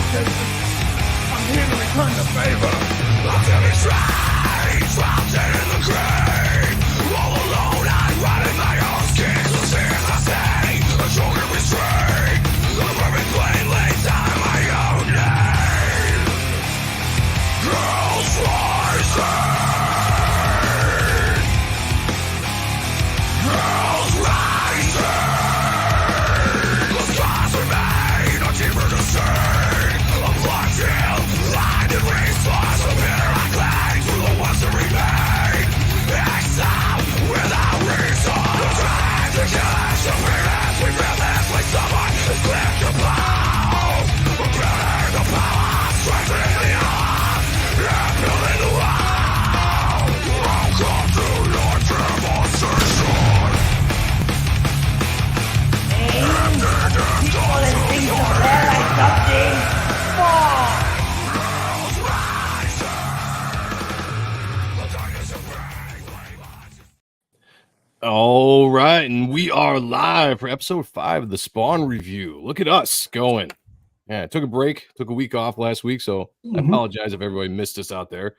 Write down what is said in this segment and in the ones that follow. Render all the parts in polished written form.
I'm here to return the favor. I'm feeling strange, trapped in the grave. All alone, I'm running my own skin. So serious I say, a shoulder restraint. The perfect plane lays down my own name. Girls rising. Girls rising. The scars remain, a deeper disdain. A blood field, blind and response. A bitter I cling to the ones that remain. Exile without reason. The time to catch the feelings we feel this like someone is clear to blow. We're building the power, strengthening the arm, and building the wall. Welcome to your demonstration. People and things of there like something. All right, and we are live for episode 5 of the Spawn review. Look at us going. Yeah, took a break, took a week off last week, so I apologize if everybody missed us out there.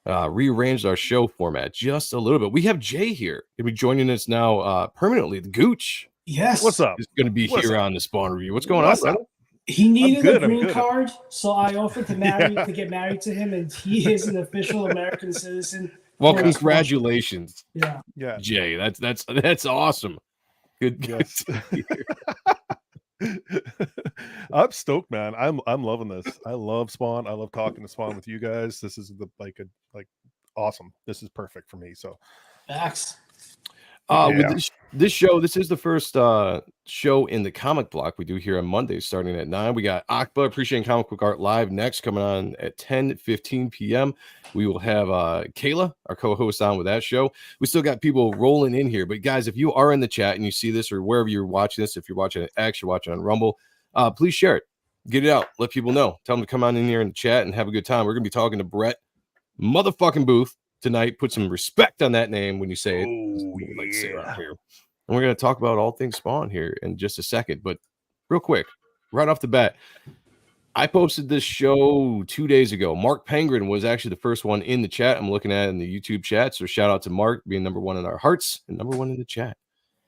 Rearranged our show format just a little bit. We have Jay here. He'll be joining us now permanently. The Gooch. Yes. What's up? Is going to be here on the Spawn review. What's going on, brother? He needed good, a I'm green good. card, so I offered to to get married to him, and he is an official American citizen. Well, for us. congratulations, Yeah. Yeah. Jay. That's awesome. Good. Yes. I'm stoked, man. I'm loving this. I love Spawn. I love talking to Spawn with you guys. This is like awesome. This is perfect for me. So Facts. With this show, this is the first show in the comic block we do here on Mondays starting at 9. We got Akba Appreciating Comic Book Art live next, coming on at 10:15 p.m. We will have Kayla, our co-host, on with that show. We still got people rolling in here, but guys, if you are in the chat and you see this or wherever you're watching this, if you're watching it X, you're watching on Rumble, please share it. Get it out. Let people know. Tell them to come on in here and chat and have a good time. We're going to be talking to Brett motherfucking Booth tonight. Put some respect on that name when you say it. We like to say it around here. And we're going to talk about all things Spawn here in just a second. But real quick, right off the bat, I posted this show 2 days ago. Mark Penguin was actually the first one in the chat. I'm looking at it in the YouTube chat. So shout out to Mark being number 1 in our hearts and number 1 in the chat.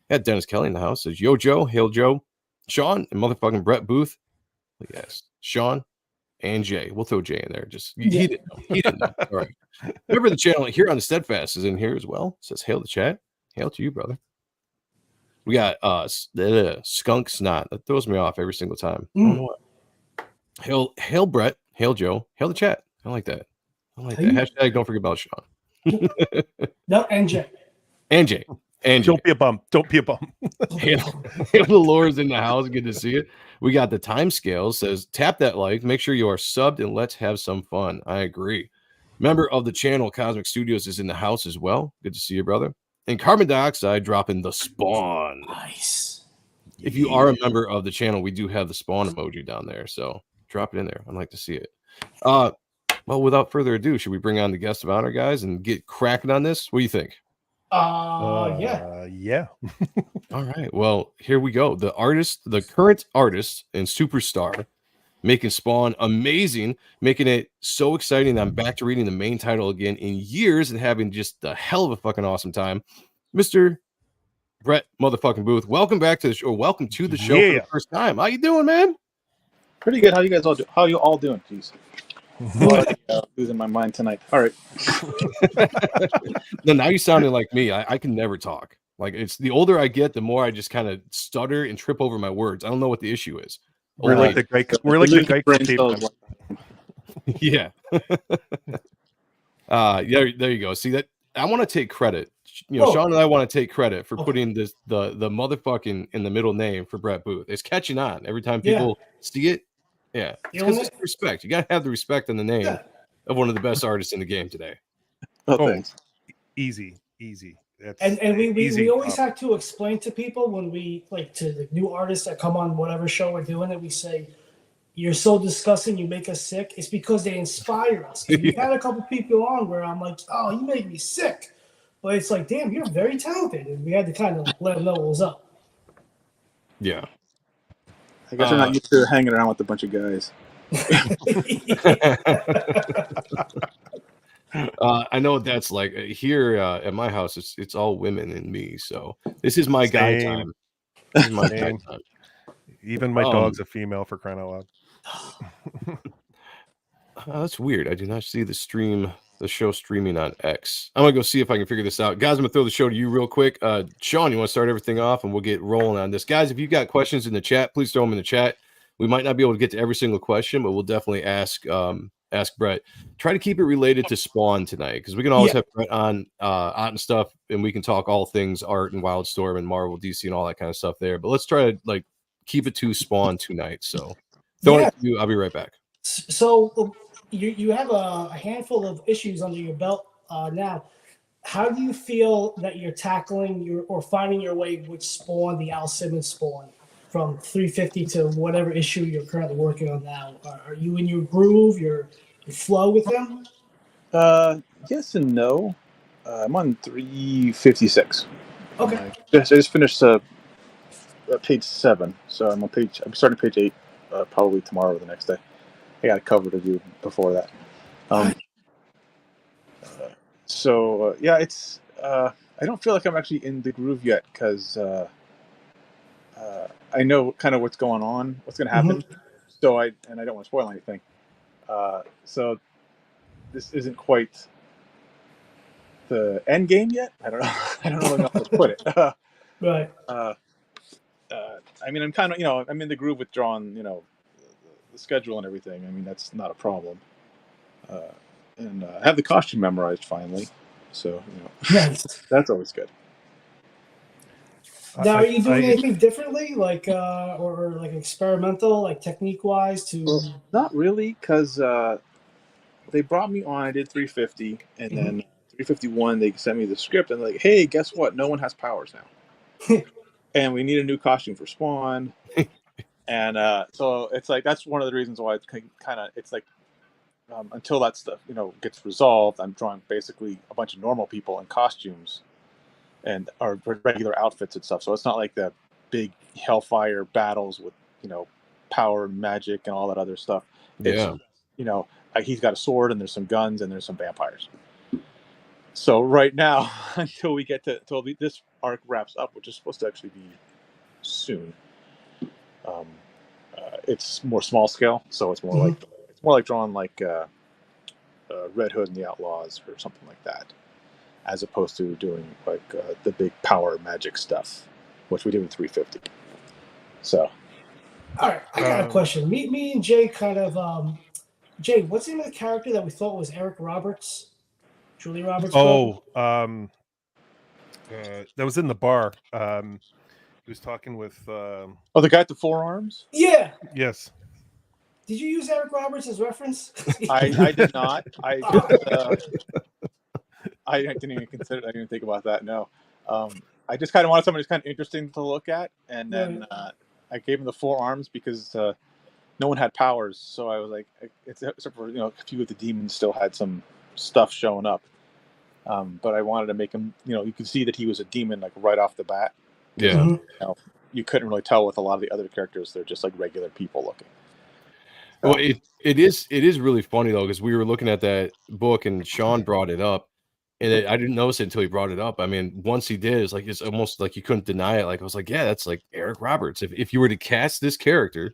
Got Dennis Kelly in the house. Says, yo, Joe, hail Joe, Sean, and motherfucking Brett Booth. Yes, Sean and Jay. We'll throw Jay in there. Just he didn't know. He didn't know. All right. Remember the channel here on the Steadfast is in here as well. It says hail the chat. Hail to you, brother. We got Skunk Snot. That throws me off every single time. I don't know what. Hail Brett. Hail Joe. Hail the chat. I like that. Hashtag don't forget about Sean. No, and Jay. And Jay. And don't be a bum. Don't be a bum. Hail the Lord's in the house. Good to see it. We got the time scale. Says tap that like. Make sure you are subbed and let's have some fun. I agree. Member of the channel, Cosmic Studios, is in the house as well. Good to see you, brother. And Carbon Dioxide dropping the Spawn. Nice. If you are a member of the channel, we do have the Spawn emoji down there. So drop it in there. I'd like to see it. Well, without further ado, should we bring on the guest of honor, guys, and get cracking on this? What do you think? Yeah. Yeah. All right. Well, here we go. The current artist and superstar, making Spawn amazing, making it so exciting. I'm back to reading the main title again in years and having just a hell of a fucking awesome time. Mr. Brett motherfucking Booth, welcome back to the show. Welcome to the show for the first time. How you doing, man? Pretty good. How you guys all How you all doing, please? Losing my mind tonight. All right. Now you sounded like me. I can never talk. Like, it's the older I get, the more I just kind of stutter and trip over my words. I don't know what the issue is. We're like the great Yeah. There you go. See that? I want to take credit. Sean and I want to take credit for putting the motherfucking in the middle name for Brett Booth. It's catching on every time people see it. Yeah, it's respect. You gotta have the respect in the name of one of the best artists in the game today. Thanks. Easy. And we always have to explain to people when we to the new artists that come on whatever show we're doing that we say, you're so disgusting, you make us sick. It's because they inspire us. We've had a couple people on where I'm like, oh, you make me sick. But it's like, damn, you're very talented. And we had to kind of let them know what was up. Yeah. I guess you're not used to hanging around with a bunch of guys. I know what that's like. Here at my house, it's all women and me. So this is my guy Same. time. This is my guy Same. time. Even my dog's a female, for crying out loud. That's weird. I do not see the show streaming on X. I'm gonna go see if I can figure this out. Guys, I'm gonna throw the show to you real quick. Sean, you want to start everything off and we'll get rolling on this. Guys, if you've got questions in the chat, please throw them in the chat. We might not be able to get to every single question, but we'll definitely ask Brett. Try to keep it related to Spawn tonight, because we can always have Brett on and stuff, and we can talk all things art and Wildstorm and Marvel, DC, and all that kind of stuff there. But let's try to keep it to Spawn tonight. So throwing it to you, I'll be right back. So you have a handful of issues under your belt now. How do you feel that you're tackling or finding your way with Spawn, the Al Simmons Spawn, from 350 to whatever issue you're currently working on now? Are you in your groove, your flow with them? Yes and no. I'm on 356. Okay. I just finished page 7, so I'm starting page 8 probably tomorrow or the next day. I got a cover to do before that. Yeah, it's I don't feel like I'm actually in the groove yet, because I know kind of what's going on, what's going to happen. So I don't want to spoil anything. So this isn't quite the end game yet. I don't know. I don't know how to put it. Right. I mean, I'm kind of, I'm in the groove with drawing, the schedule and everything. I mean, that's not a problem. And I have the costume memorized finally, so that's always good. Now, are you doing anything differently, or like experimental, like technique wise? Not really, because they brought me on. I did 350, and then 351 they sent me the script, and like, hey, guess what? No one has powers now, and we need a new costume for Spawn. And so it's like, that's one of the reasons why it's kind of, it's like, until that stuff gets resolved, I'm drawing basically a bunch of normal people in costumes and our regular outfits and stuff. So it's not like the big hellfire battles with power and magic and all that other stuff. Yeah. It's, he's got a sword and there's some guns and there's some vampires. So right now, until this arc wraps up, which is supposed to actually be soon, it's more small scale. So it's more like drawing like Red Hood and the Outlaws or something like that, as opposed to doing like the big power magic stuff, which we do in 350. So, all right, I got a question. Me and Jay kind of Jay, what's the name of the character that we thought was Eric Roberts? Julie Roberts? That was in the bar. He was talking with the guy at the forearms? Yeah. Yes. Did you use Eric Roberts as reference? I did not. I didn't even consider. I didn't even think about that. No. I just kind of wanted somebody who's kind of interesting to look at, and then I gave him the forearms because no one had powers. So I was like, except for a few of the demons still had some stuff showing up. But I wanted to make him, you could see that he was a demon like right off the bat. Yeah. You couldn't really tell with a lot of the other characters; they're just like regular people looking. Well, it is really funny though, because we were looking at that book and Sean brought it up, and I didn't notice it until he brought it up. I mean, once he did, it's almost like you couldn't deny it. Like I was like, yeah, that's like Eric Roberts. If you were to cast this character,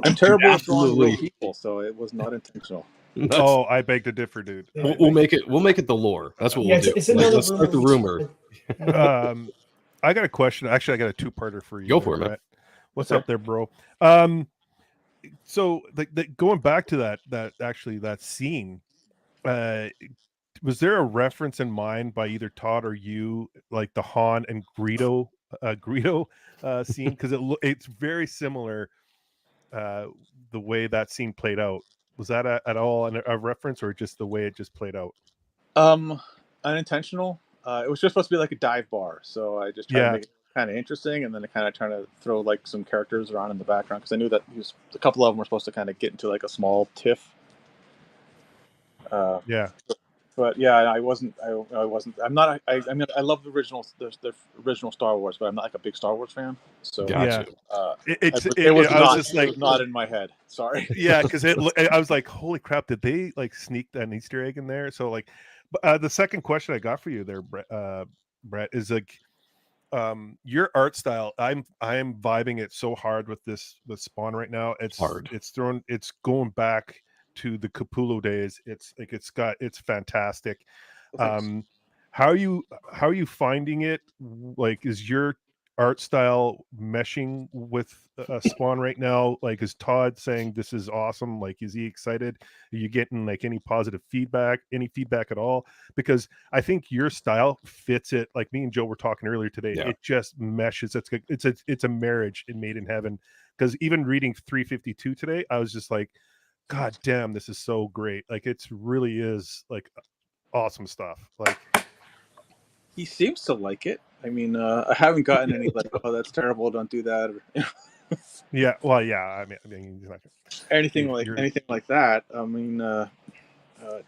I'm terrible at drawing real people, so it was not intentional. I beg to differ, dude. We'll make it the lore. That's what we'll do. Let's start the rumor. I got a question. Actually, I got a two-parter for you. Go for it, man. What's up there, bro? So going back to that scene, was there a reference in mind by either Todd or you, like the Han and Greedo scene? Because it's very similar, the way that scene played out. Was that at all a reference, or just the way it just played out? Unintentional. It was just supposed to be like a dive bar, so I just tried to make it kind of interesting, and then I kind of trying to throw like some characters around in the background, because I knew that a couple of them were supposed to kind of get into like a small tiff. But yeah, I wasn't. I wasn't. I'm not. I mean, I love the original Star Wars, but I'm not like a big Star Wars fan. So Gotcha. it was I was not. just It like, was not in my head. Sorry. yeah, because I was like, holy crap, did they like sneak an Easter egg in there? So like, the second question I got for you there, Brett, is like, your art style. I'm vibing it so hard with Spawn right now. It's going back to the Capullo days. It's like it's fantastic. How are you finding it? Like, is your art style meshing with Spawn right now? Like, is Todd saying this is awesome? Like, is he excited? Are you getting like any positive feedback, any feedback at all? Because I think your style fits it. Like me and Joe were talking earlier today, it just meshes. It's a marriage made in heaven. Because even reading 352 today, I was just like, God damn, this is so great. Like, it's really is like awesome stuff. Like, He seems to like it. I mean, I haven't gotten any like, oh, that's terrible, don't do that, or yeah. Well, yeah. I mean, he's not anything like that. I mean, I don't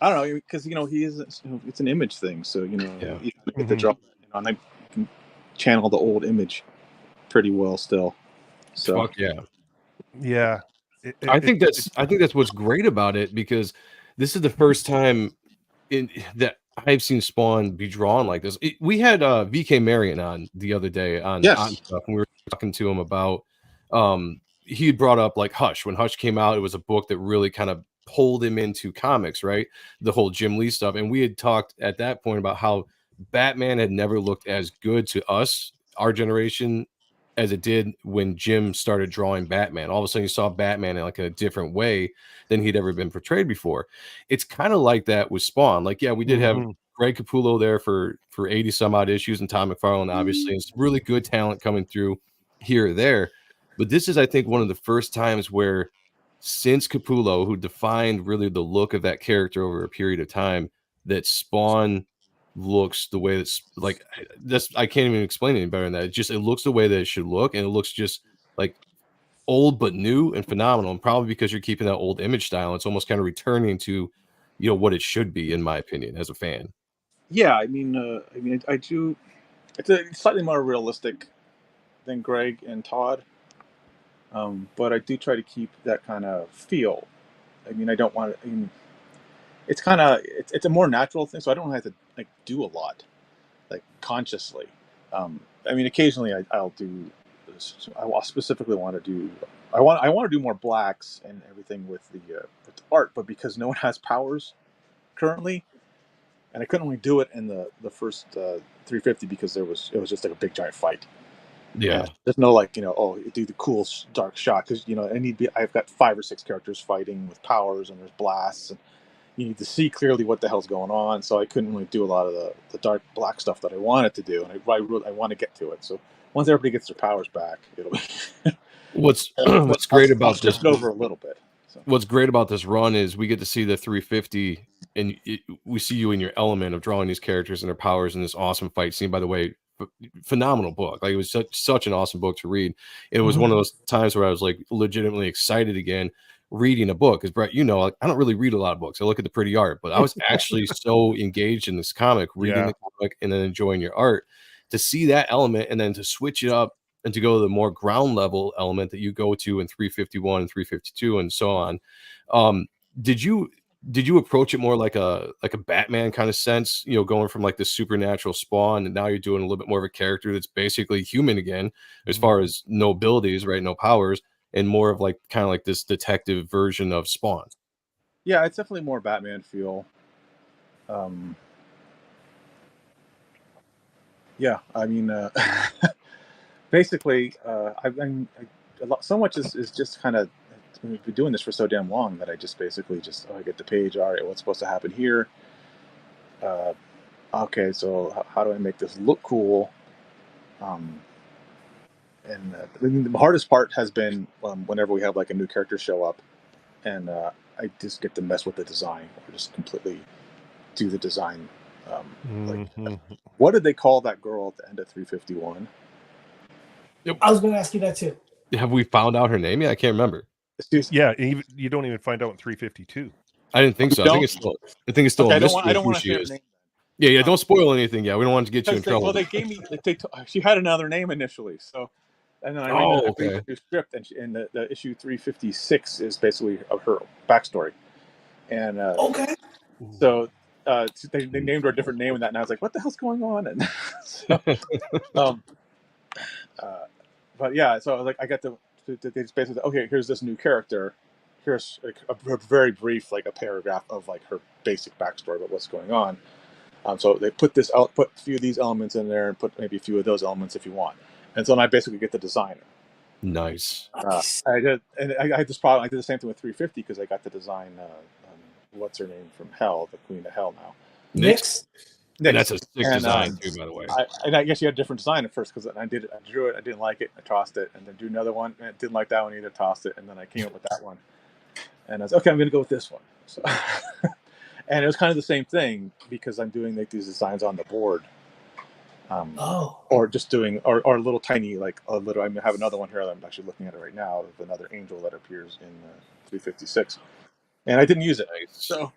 know, because he is. It's an image thing, so you get the draw, and I can channel the old image pretty well still. So Fuck yeah. Yeah. I think that's what's great about it, because this is the first time that I've seen Spawn be drawn like this. We had VK Marion on the other day on stuff, and we were talking to him about he had brought up like Hush. When Hush came out, it was a book that really kind of pulled him into comics, right? The whole Jim Lee stuff. And we had talked at that point about how Batman had never looked as good to us, our generation, as it did when Jim started drawing Batman. All of a sudden you saw Batman in like a different way than he'd ever been portrayed before. It's kind of like that with Spawn. Like, yeah, we did have Greg Capullo there for 80 some odd issues, and Tom McFarlane, obviously, and some really good talent coming through here or there. But this is, I think, one of the first times where, since Capullo, who defined really the look of that character over a period of time, that Spawn looks the way that's like this. I can't even explain it any better than that. It looks the way that it should look, and it looks just like old but new and phenomenal. And probably because you're keeping that old image style, it's almost kind of returning to what it should be, in my opinion, as a fan. Yeah, I mean, I do. It's a slightly more realistic than Greg and Todd, but I do try to keep that kind of feel. I mean, I don't want to. I mean, it's kind of it's a more natural thing, so I don't have to like do a lot, like consciously. I mean, occasionally I'll do. I specifically want to do. I want to do more blacks and everything with the art, but because no one has powers currently, and I couldn't really do it in the first 350 because it was just like a big giant fight. Yeah, and there's no like do the cool dark shot, because I've got 5 or 6 characters fighting with powers, and there's blasts, and you need to see clearly what the hell's going on. So I couldn't really do a lot of the dark black stuff that I wanted to do, and I want to get to it. So once everybody gets their powers back, it'll be what's great about this over a little bit. So. What's great about this run is we get to see the 350, and we see you in your element of drawing these characters and their powers in this awesome fight scene. By the way, phenomenal book. Like, it was such an awesome book to read. It was one of those times where I was like legitimately excited again reading a book, because Brett, like, I don't really read a lot of books. I look at the pretty art, but I was actually so engaged in this comic, reading the comic and then enjoying your art. To see that element and then to switch it up and to go to the more ground level element that you go to in 351 and 352 and so on. Did you approach it more like a Batman kind of sense, going from like the supernatural Spawn, and now you're doing a little bit more of a character that's basically human again, as far as no abilities, right? No powers, and more of like kind of like this detective version of Spawn. Yeah, it's definitely more Batman feel. Yeah, I mean, basically, so much is just kind of, we've been doing this for so damn long that I just basically I get the page. All right, what's supposed to happen here? Okay, so how do I make this look cool? And the hardest part has been whenever we have like a new character show up, and I just get to mess with the design, or just completely do the design. What did they call that girl at the end of 351? I was going to ask you that too. Have we found out her name yet? I can't remember. Yeah, you don't even find out in 352. I didn't think so. I think it's still Okay, a I mystery don't who want to she say her is. name. Yeah. Don't spoil anything. Yeah, we don't want to get you in trouble. Well, they gave me. She had another name initially, so. And then I read the new script, and the issue 356 is basically of her backstory. And Okay. so they named her a different name in that, and I was like, "What the hell's going on?" And so, but yeah, so I was like, I got to they just basically, okay, here's this new character. Here's a very brief, like a paragraph of like her basic backstory about what's going on. So they put a few of these elements in there, and put maybe a few of those elements if you want. And so then I basically get the designer. Nice. I did, and I had this problem. I did the same thing with 350 because I got to design what's her name from Hell, the Queen of Hell now. Nyx. And that's a sick design too, by the way. I guess you had a different design at first because I drew it, I didn't like it, I tossed it, and then do another one, and I didn't like that one either, tossed it, and then I came up with that one, and I was okay, I'm going to go with this one. So, and it was kind of the same thing because I'm doing like these designs on the board. Or just doing, or a little tiny, like a little. I have another one here that I'm actually looking at it right now. Of another angel that appears in 356, and I didn't use it, so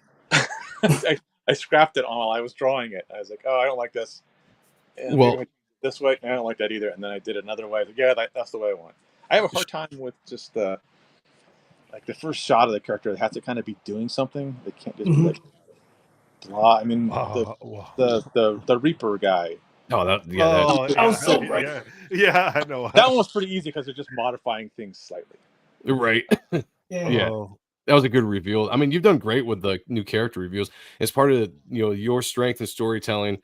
I scrapped it while I was drawing it. I was like, oh, I don't like this. And well, this way, I don't like that either. And then I did another way. I was like, yeah, that's the way I want. I have a hard time with just like the first shot of the character. It has to kind of be doing something. They can't just be like blah. I mean, the Reaper guy. Oh, that was so right. Yeah, I know. That one was pretty easy because they're just modifying things slightly. Right. Yeah. That was a good reveal. I mean, you've done great with the new character reveals. It's part of your strength in storytelling.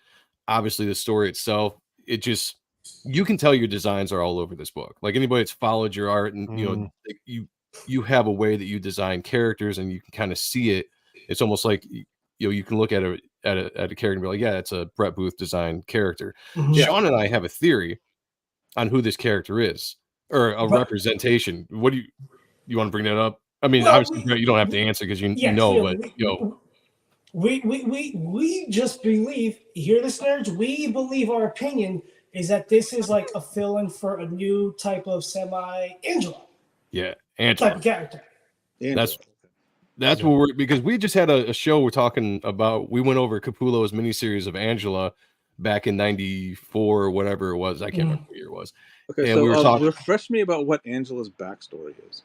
Obviously, the story itself, it just, you can tell your designs are all over this book. Like anybody that's followed your art, and you have a way that you design characters, and you can kind of see it. It's almost like you can look at a character and be like, yeah, it's a Brett Booth designed character. Sean and I have a theory on who this character is, or a representation. What do you want to bring that up? I mean, obviously, Brett, you don't have to answer because you know, but we just believe, here, listeners, we believe our opinion is that this is like a fill-in for a new type of semi-Angela. Yeah, Angela type of character. That's what we're, because we just had a show we're talking about. We went over Capullo's miniseries of Angela back in '94 or whatever it was. I can't remember what year it was. Okay, and so we were talking. Refresh me about what Angela's backstory is.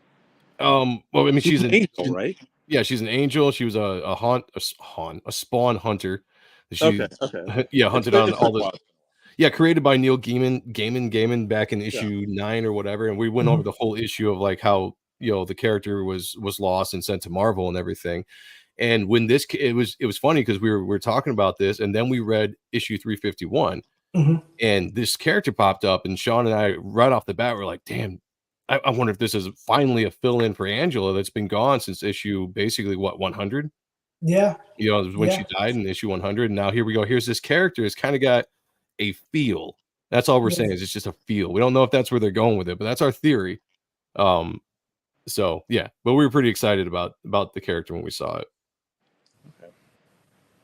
Well, I mean, she's an angel, right? Yeah, she's an angel. She was a spawn hunter. Okay. Yeah, hunted on all the. Yeah, created by Neil Gaiman back in issue 9 or whatever, and we went over the whole issue of like how the character was lost and sent to Marvel and everything. And when it was funny because we were talking about this, and then we read issue 351, and this character popped up, and Sean and I right off the bat were like, damn. I wonder if this is finally a fill-in for Angela that's been gone since issue basically 100. Yeah, when she died in issue 100, and now here we go. Here's this character. It's kind of got a feel. That's all we're saying is it's just a feel. We don't know if that's where they're going with it, but that's our theory. So yeah, but we were pretty excited about the character when we saw it.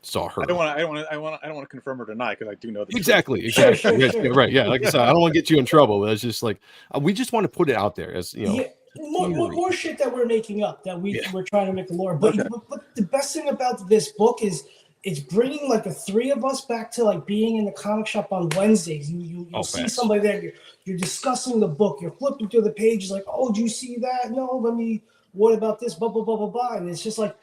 Saw her. I don't want to confirm or deny because I do know that exactly. Sure. Right. Yeah. Like I said, I don't want to get you in trouble. But it's just like we just want to put it out there as more shit that we're making up that we're trying to make the lore. But the best thing about this book is it's bringing like the three of us back to like being in the comic shop on Wednesdays. You see somebody there. You're discussing the book. You're flipping through the pages like, oh, do you see that? No, what about this? Blah blah blah blah blah. And it's just like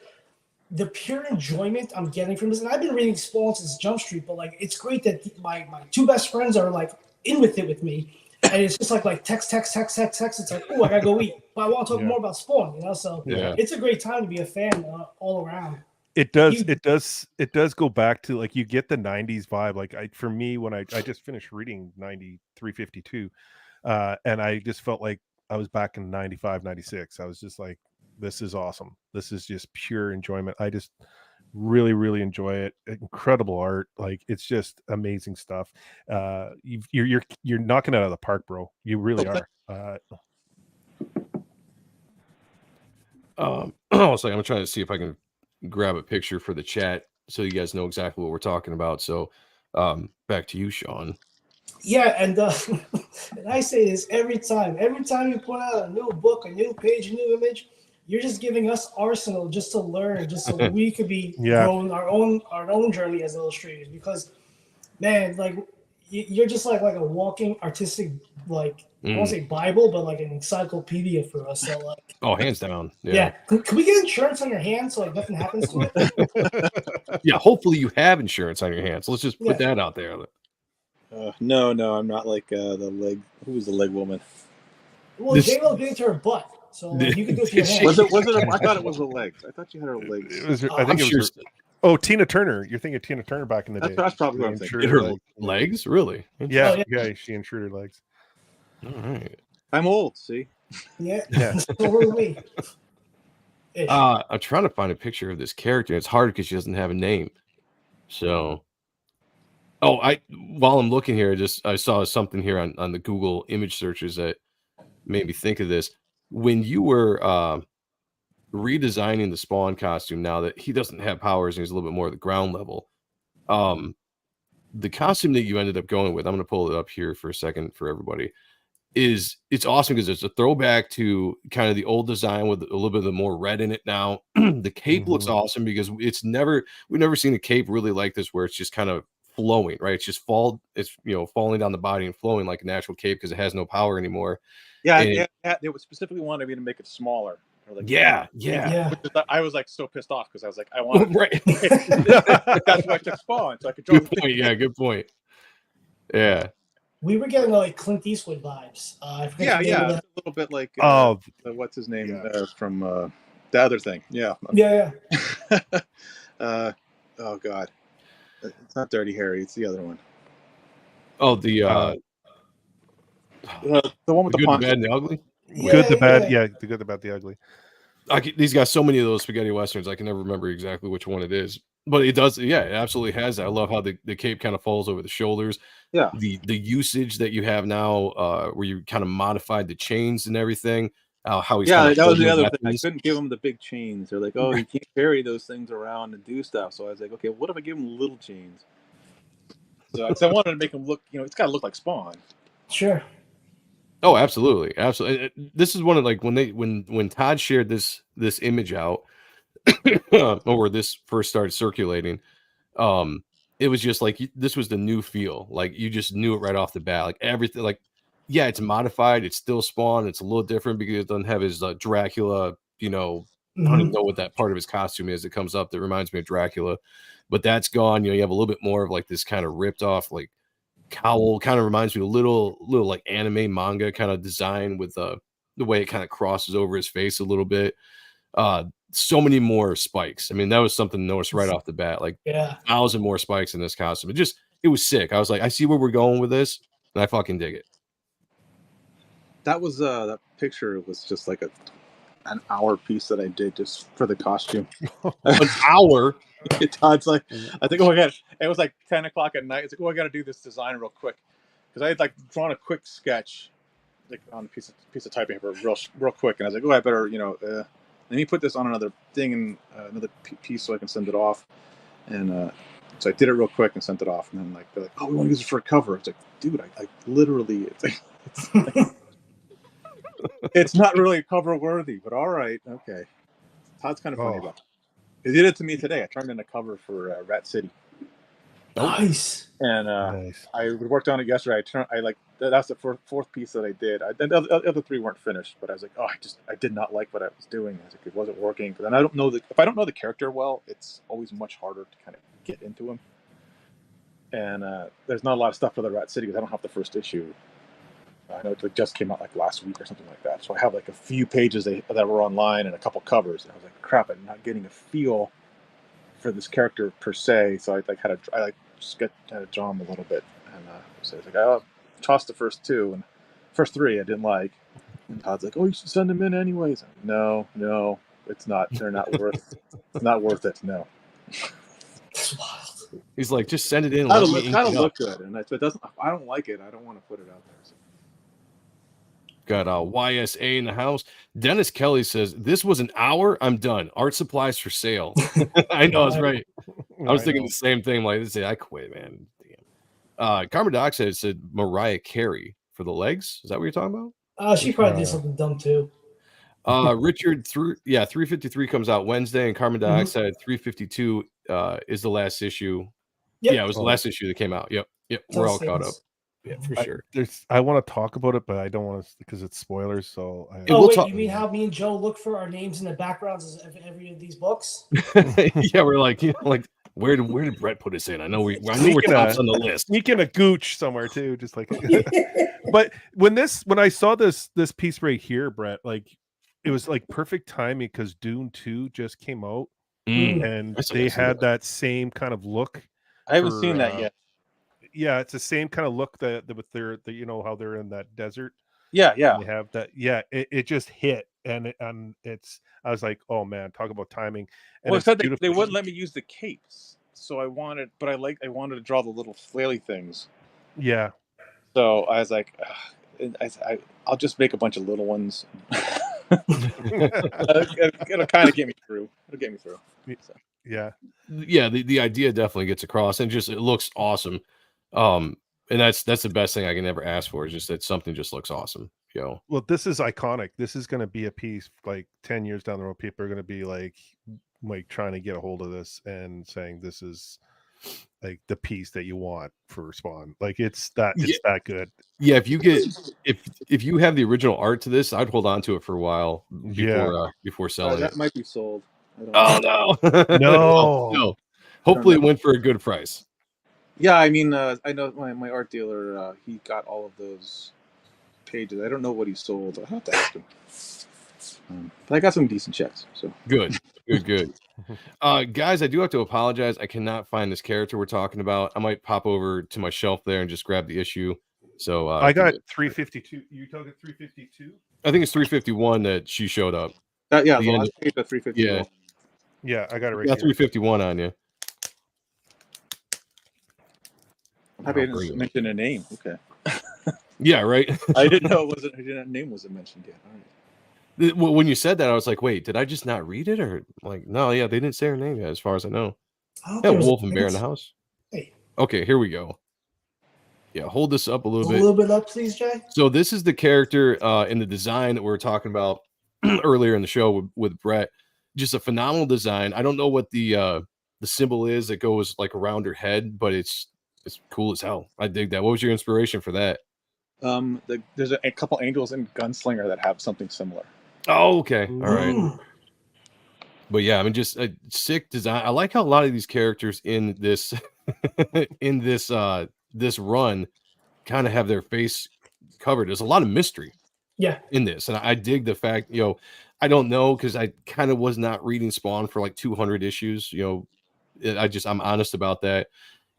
the pure enjoyment I'm getting from this. And I've been reading Spawn since Jump Street, but like it's great that my two best friends are like in with it with me. And it's just like text. It's like, oh, I gotta go eat. But I want to talk more about Spawn, So it's a great time to be a fan all around. It does go back to like you get the 90s vibe. Like for me, when I just finished reading 352, and I just felt like I was back in 95, 96. I was just like, this is awesome. This is just pure enjoyment. I just really, really enjoy it. Incredible art. Like it's just amazing stuff. You're knocking it out of the park, bro. You really are. Also, I'm trying to see if I can grab a picture for the chat so you guys know exactly what we're talking about. So back to you, Sean. Yeah, and and I say this every time you put out a new book, a new page, a new image, you're just giving us arsenal just to learn, just so we could be Yeah. growing our own journey as illustrators. Because, man, like you're just like a walking artistic, like I won't say Bible, but like an encyclopedia for us. So like, Oh, hands down. yeah. Can we get insurance on your hand so like nothing happens to it? Yeah, hopefully you have insurance on your hands. Let's just put Yeah. that out there. No, I'm not like the leg. Who was the leg woman? Well, J-Lo did it to her butt, so like, you can do it to your hand. Was it? I thought it was the legs. I thought she had her legs. It was. I think it was. Oh, Tina Turner. You're thinking of Tina Turner back in the day. That's probably what I'm thinking. Did her legs? Really? Yeah, Oh, yeah. She insured her legs. All right. I'm old. See. Yeah. Yeah. So are we. I'm trying to find a picture of this character. It's hard because she doesn't have a name. So, while I'm looking here, I saw something here on the Google image searches that made me think of this. When you were redesigning the Spawn costume, now that he doesn't have powers and he's a little bit more at the ground level, the costume that you ended up going with, I'm going to pull it up here for a second for everybody. It's awesome because it's a throwback to kind of the old design with a little bit of the more red in it now. The cape looks awesome because we've never seen a cape really like this where it's just kind of flowing, right? It's falling down the body and flowing like a natural cape because it has no power anymore. Yeah, they would specifically wanted me to make it smaller. Like, yeah. I was like so pissed off because I was like, I want right. That's why I took Spawn, so I could. Good point. Yeah, good point. Yeah. We were getting like Clint Eastwood vibes. I forget the name of that. A little bit like what's his name from the other thing? Yeah. Oh God, it's not Dirty Harry. It's the other one. Oh, the one with the good, the bad, and the ugly. Good, the bad, the good, the bad, the ugly. He's got so many of those spaghetti westerns. I can never remember exactly which one it is, but it does. Yeah, it absolutely has that. I love how the cape kind of falls over the shoulders. Yeah. The usage that you have now, where you kind of modified the chains and everything. How he's that was the other weapons. thing. I couldn't give him the big chains. They're like, oh, you can't carry those things around and do stuff. So I was like, okay, what if I give him little chains? So I wanted to make him look. It's got to look like Spawn. Sure. Oh, absolutely. This is one of like when Todd shared this image out, or this first started circulating, it was just like this was the new feel. Like you just knew it right off the bat. Like everything, like it's modified. It's still Spawn. It's a little different because it doesn't have his Dracula. I don't even know what that part of his costume is that comes up that reminds me of Dracula, but that's gone. You have a little bit more of like this kind of ripped off like cowl, kind of reminds me a little like anime manga kind of design with the way it kind of crosses over his face a little bit. So many more spikes. I mean, that was something to notice right off the bat, like 1,000 more spikes in this costume. It was sick. I was like, I see where we're going with this and I fucking dig it. That was that picture was just like an hour piece that I did just for the costume. An hour. Todd's like, I think, oh my God, it was like 10 o'clock at night. It's like, oh, I got to do this design real quick because I had like drawn a quick sketch like on a piece of typing paper real quick, and I was like, oh, I better let me put this on another thing and another piece so I can send it off. And so I did it real quick and sent it off, and then they're like, oh, we want to use it for a cover. It's like, dude, I literally it's not really cover worthy, but all right, okay. Todd's kind of funny about it. He did it to me today. I turned in a cover for Rat City. Nice. And I worked on it yesterday. That's the fourth piece that I did. The other three weren't finished, but I was like, I did not like what I was doing. I was like, it wasn't working. But then if I don't know the character well, it's always much harder to kind of get into him. And there's not a lot of stuff for the Rat City because I don't have the first issue. I know it just came out like last week or something like that. So I have like a few pages that were online and a couple covers. And I was like, crap, I'm not getting a feel for this character per se. So I had to draw him a little bit. And so I was like, I'll toss the first two. And first three I didn't like. And Todd's like, oh, you should send them in anyways. Like, no, it's not. They're not worth it's not worth it. No. He's like, just send it in. It'll look good. And if it doesn't, I don't like it. I don't want to put it out there. So. Got YSA in the house. Dennis Kelly says, this was an hour. I'm done. Art supplies for sale. I know, that's right. I was thinking the same thing. Like, I quit, man. Damn. Carmen Doc said Mariah Carey for the legs. Is that what you're talking about? She probably did something dumb too. Richard 353 comes out Wednesday, and Carbon Dioxide 352 is the last issue. Yep. Yeah, it was the last issue that came out. Yep. We're all caught up. Yeah, for sure. I want to talk about it, but I don't want to because it's spoilers. So you mean how me and Joe look for our names in the backgrounds of every of these books? Yeah, we're like, where did Brett put us in? I know we're tops on the list. Sneaking a gooch somewhere too, just like. But when I saw this piece right here, Brett, like it was like perfect timing because Dune 2 just came out, and they had that same kind of look. I haven't seen that yet. Yeah, it's the same kind of look that with their how they're in that desert. Yeah. They have that. Yeah, it just hit, and it's. I was like, oh man, talk about timing. And well, except they wouldn't let me use the capes, so I wanted to draw the little flaily things. Yeah. So I was like, I'll just make a bunch of little ones. It'll kind of get me through. So. Yeah. The idea definitely gets across, and just it looks awesome. And that's the best thing I can ever ask for, is just that something just looks awesome. Well, this is iconic. This is going to be a piece like 10 years down the road. People are going to be like trying to get a hold of this and saying this is like the piece that you want for Spawn. Like it's that good. Yeah, if you have the original art to this, I'd hold on to it for a while before selling that it. might be sold. No. No. Hopefully it went for a good price. Yeah, I mean, I know my art dealer. He got all of those pages. I don't know what he sold. I have to ask him. But I got some decent checks. So good. Guys, I do have to apologize. I cannot find this character we're talking about. I might pop over to my shelf there and just grab the issue. So I got 352. You talking 352? I think it's 351 that she showed up. The last page of 351. Yeah, I got it right. Got 351 on you. I'm happy I didn't mention a name. Okay. Yeah, right. I didn't know name wasn't mentioned yet. All right. Well, when you said that, I was like, wait, did I just not read it? Or like, no, yeah, they didn't say her name yet, as far as I know. Yeah, Wolf and Bear in the house. Hey. Okay, here we go. Yeah, hold this up a little bit. A little bit up, please, Jay. So this is the character in the design that we were talking about earlier in the show with Brett. Just a phenomenal design. I don't know what the symbol is that goes like around her head, but it's cool as hell. I dig that. What was your inspiration for that? There's a couple angels in Gunslinger that have something similar. Oh, okay. All right. But yeah, I mean, just a sick design. I like how a lot of these characters in this this run kind of have their face covered. There's a lot of mystery in this, and I dig the fact, I don't know, because I kind of was not reading Spawn for like 200 issues. I'm honest about that.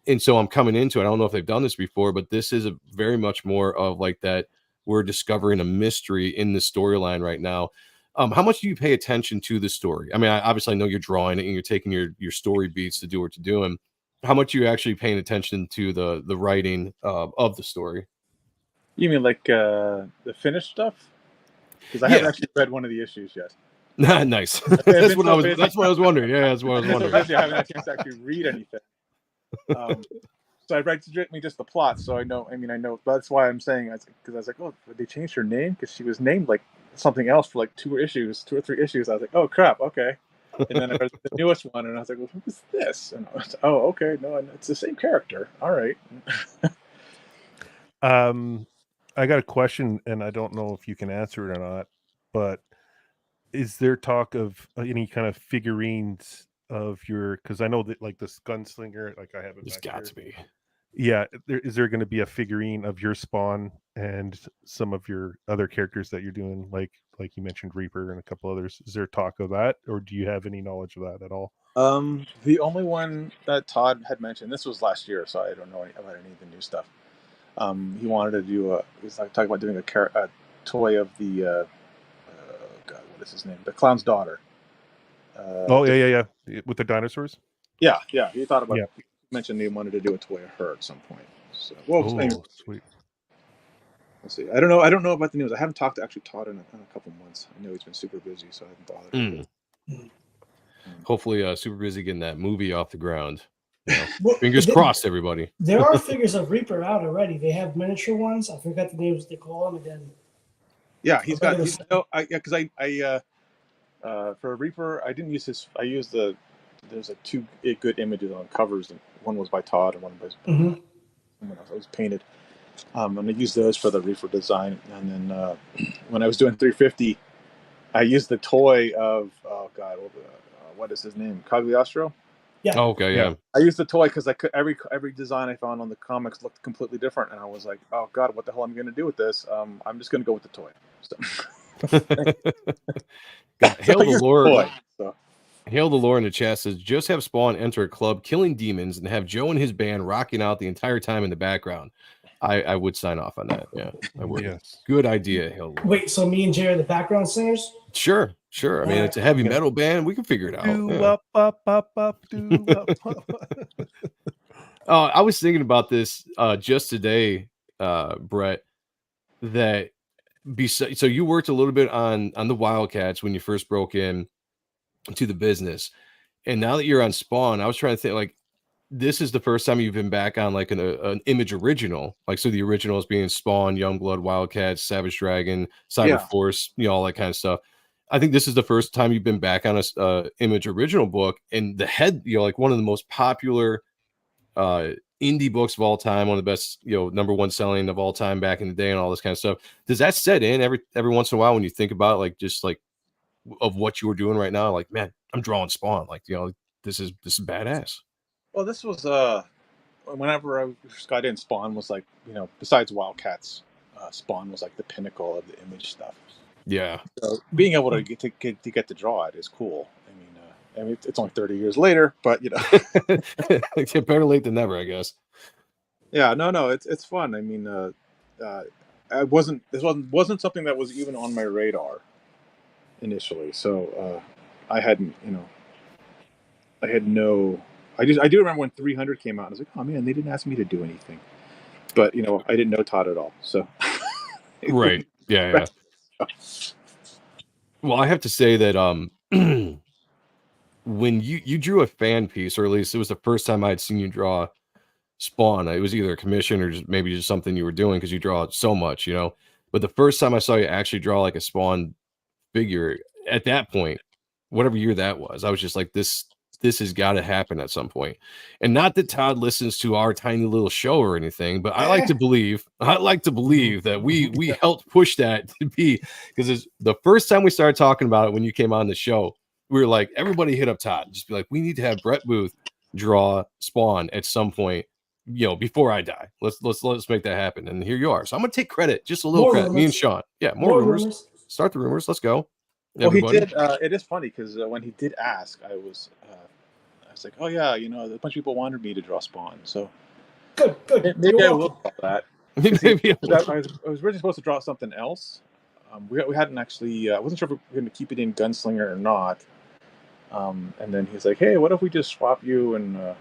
And so I'm coming into it. I don't know if they've done this before, but this is a very much more of like that. We're discovering a mystery in the storyline right now. How much do you pay attention to the story? I mean, I obviously know you're drawing it and you're taking your story beats to do what you're doing. How much are you actually paying attention to the writing of the story? You mean like the finished stuff? Because I haven't actually read one of the issues yet. Nice. That's what I was wondering. Yeah, that's what I was wondering. I haven't had a chance to actually read anything. So I write me just the plot, so I know. I know. That's why I'm saying, because I was like, oh, they changed her name because she was named like something else for like 2 or 3 issues. I was like, oh crap, okay. And then I read the newest one, and I was like, well, who is this? And I was, oh, okay, no, it's the same character. All right. I got a question, and I don't know if you can answer it or not, but is there talk of any kind of figurines of your, because I know that like this Gunslinger, like I have it. There's got to be. Yeah, is there going to be a figurine of your Spawn and some of your other characters that you're doing, like you mentioned Reaper and a couple others? Is there talk of that, or do you have any knowledge of that at all? The only one that Todd had mentioned, this was last year, so I don't know about any of the new stuff. He wanted to do talking about doing a toy of the God, what is his name? The Clown's daughter. Yeah, with the dinosaurs. Yeah. He thought about. He mentioned he wanted to do a toy of her at some point. So, sweet. We'll see. I don't know about the news. I haven't talked to actually Todd in a couple months. I know he's been super busy, so I haven't bothered. Hopefully, super busy getting that movie off the ground. Fingers crossed, everybody. There are figures of Reaper out already. They have miniature ones. I forgot the names they call them. And then Yeah, A regular he's no, because for Reaper, I didn't use his. I used there's two good images on covers, and one was by Todd and one by Mhm. someone else. It was painted, and I used those for the Reaper design. And then when I was doing 350, I used the toy of what is his name? Cagliostro. Yeah. Oh, okay, yeah. I used the toy because I could every design I found on the comics looked completely different, and I was like, oh god, what the hell am I going to do with this? I'm just going to go with the toy. So, God, so hail I the used the Lord. toy. So. Hail the Lord in the chat says, just have Spawn enter a club killing demons and have Joe and his band rocking out the entire time in the background. I would sign off on that. Yeah, I would. Yes. Good idea, Hail the Lord. Wait, so me and Jay are the background singers? Sure. I mean, it's a heavy metal band. We can figure it out. Do Yeah. up, do up. I was thinking about this just today, Brett, that so you worked a little bit on the Wildcats when you first broke in to the business. And now that you're on Spawn, I was trying to think, like, this is the first time you've been back on like an Image original. Like, so the originals being Spawn, Youngblood, Wildcats, Savage Dragon, Cyber Force, all that kind of stuff. I think this is the first time you've been back on a Image original book, and the head, like one of the most popular indie books of all time, one of the best, number one selling of all time back in the day, and all this kind of stuff. Does that set in every once in a while when you think about like just like of what you were doing right now? Like, man, I'm drawing Spawn. Like, this is badass. Well, this was whenever I first got in, Spawn was like, besides Wildcats, Spawn was like the pinnacle of the Image stuff. Yeah. So being able to get to draw it is cool. I mean, it's only 30 years later, but better late than never, I guess. Yeah, no, it's fun. I mean, this wasn't something that was even on my radar initially. So I hadn't, I had no. I do remember when 300 came out. And I was like, oh man, they didn't ask me to do anything, but I didn't know Todd at all. So right, yeah. Well, I have to say that when you drew a fan piece, or at least it was the first time I had seen you draw Spawn. It was either a commission or maybe just something you were doing because you draw so much, But the first time I saw you actually draw like a Spawn figure, at that point, whatever year that was, I was just like, this has got to happen at some point. And not that Todd listens to our tiny little show or anything, but I like to believe that we helped push that to be, because the first time we started talking about it when you came on the show, we were like, everybody hit up Todd, just be like, we need to have Brett Booth draw Spawn at some point, before I die. Let's make that happen. And here you are. So I'm gonna take credit, just a little More credit. rumors. Me and Sean. Yeah, more rumors. Start the rumors. Let's go. Well, Everybody. he did. It is funny because when he did ask, I was like, oh yeah, a bunch of people wanted me to draw Spawn, so good. Maybe I will draw that. Maybe I was really supposed to draw something else. We hadn't actually. I wasn't sure if we were going to keep it in Gunslinger or not. And then he's like, hey, what if we just swap you and the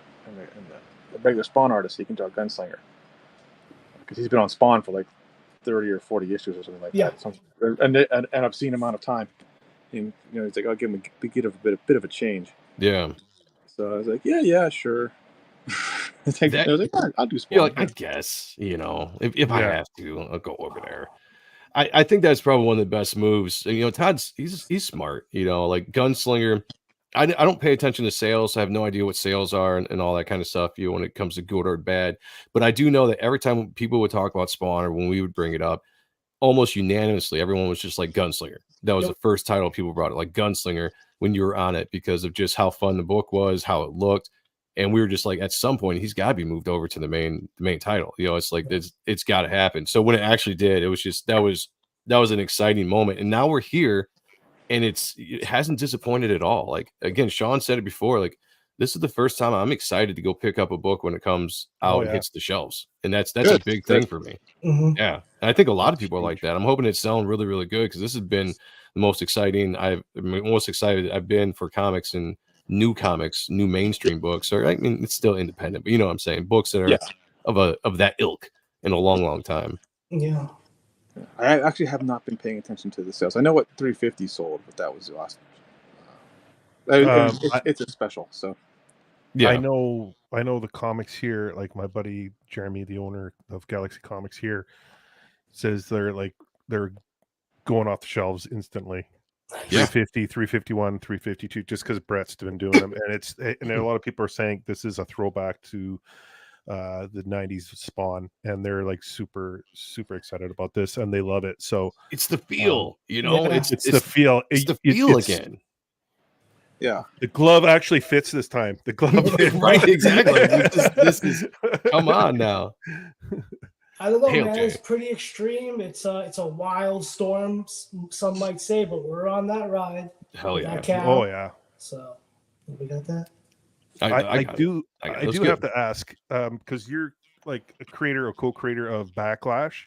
regular Spawn artist so you can draw Gunslinger? Because he's been on Spawn for like 30 or 40 issues or something like that. And an obscene amount of time. And he's like, I'll give him a bit of a change. Yeah. So I was like, yeah, sure. I was like, I'll do Spawn. I guess, if I have to, I'll go over there. I think that's probably one of the best moves. Todd's he's smart. Like Gunslinger. I don't pay attention to sales. I have no idea what sales are and all that kind of stuff. When it comes to good or bad, but I do know that every time people would talk about Spawn or when we would bring it up, almost unanimously, everyone was just like Gunslinger. That was the first title people brought it, like Gunslinger, when you were on it, because of just how fun the book was, how it looked. And we were just like, at some point, he's got to be moved over to the main title. It's like it's got to happen. So when it actually did, it was just that was an exciting moment. And now we're here, and it hasn't disappointed at all. Like, again, Sean said it before, like, this is the first time I'm excited to go pick up a book when it comes out and hits the shelves. And that's a big thing for me. Mm-hmm. Yeah. And I think a lot of people are like that. I'm hoping it's selling really, really good, because this has been the most exciting most excited I've been for comics and new mainstream books. Or, I mean, it's still independent, but you know what I'm saying? Books that are of that ilk in a long, long time. Yeah. I actually have not been paying attention to the sales. I know what 350 sold, but that was the last. It's a special, so yeah. I know the comics here. Like my buddy Jeremy, the owner of Galaxy Comics here, says they're going off the shelves instantly. Yeah. 350, 351, 352, just because Brett's been doing them, and a lot of people are saying this is a throwback to the 90s Spawn, and they're like super excited about this, and they love it. So it's the feel, it's the feel. It's the feel it's, again. Yeah, the glove actually fits this time. The glove fits. Right, exactly. This is come on now. I don't know, Hail man. Jay. It's pretty extreme. It's a wild storm, some might say, but we're on that ride. Hell yeah. Oh yeah. So we got that. I do have to ask, because you're like a creator or co-creator of Backlash.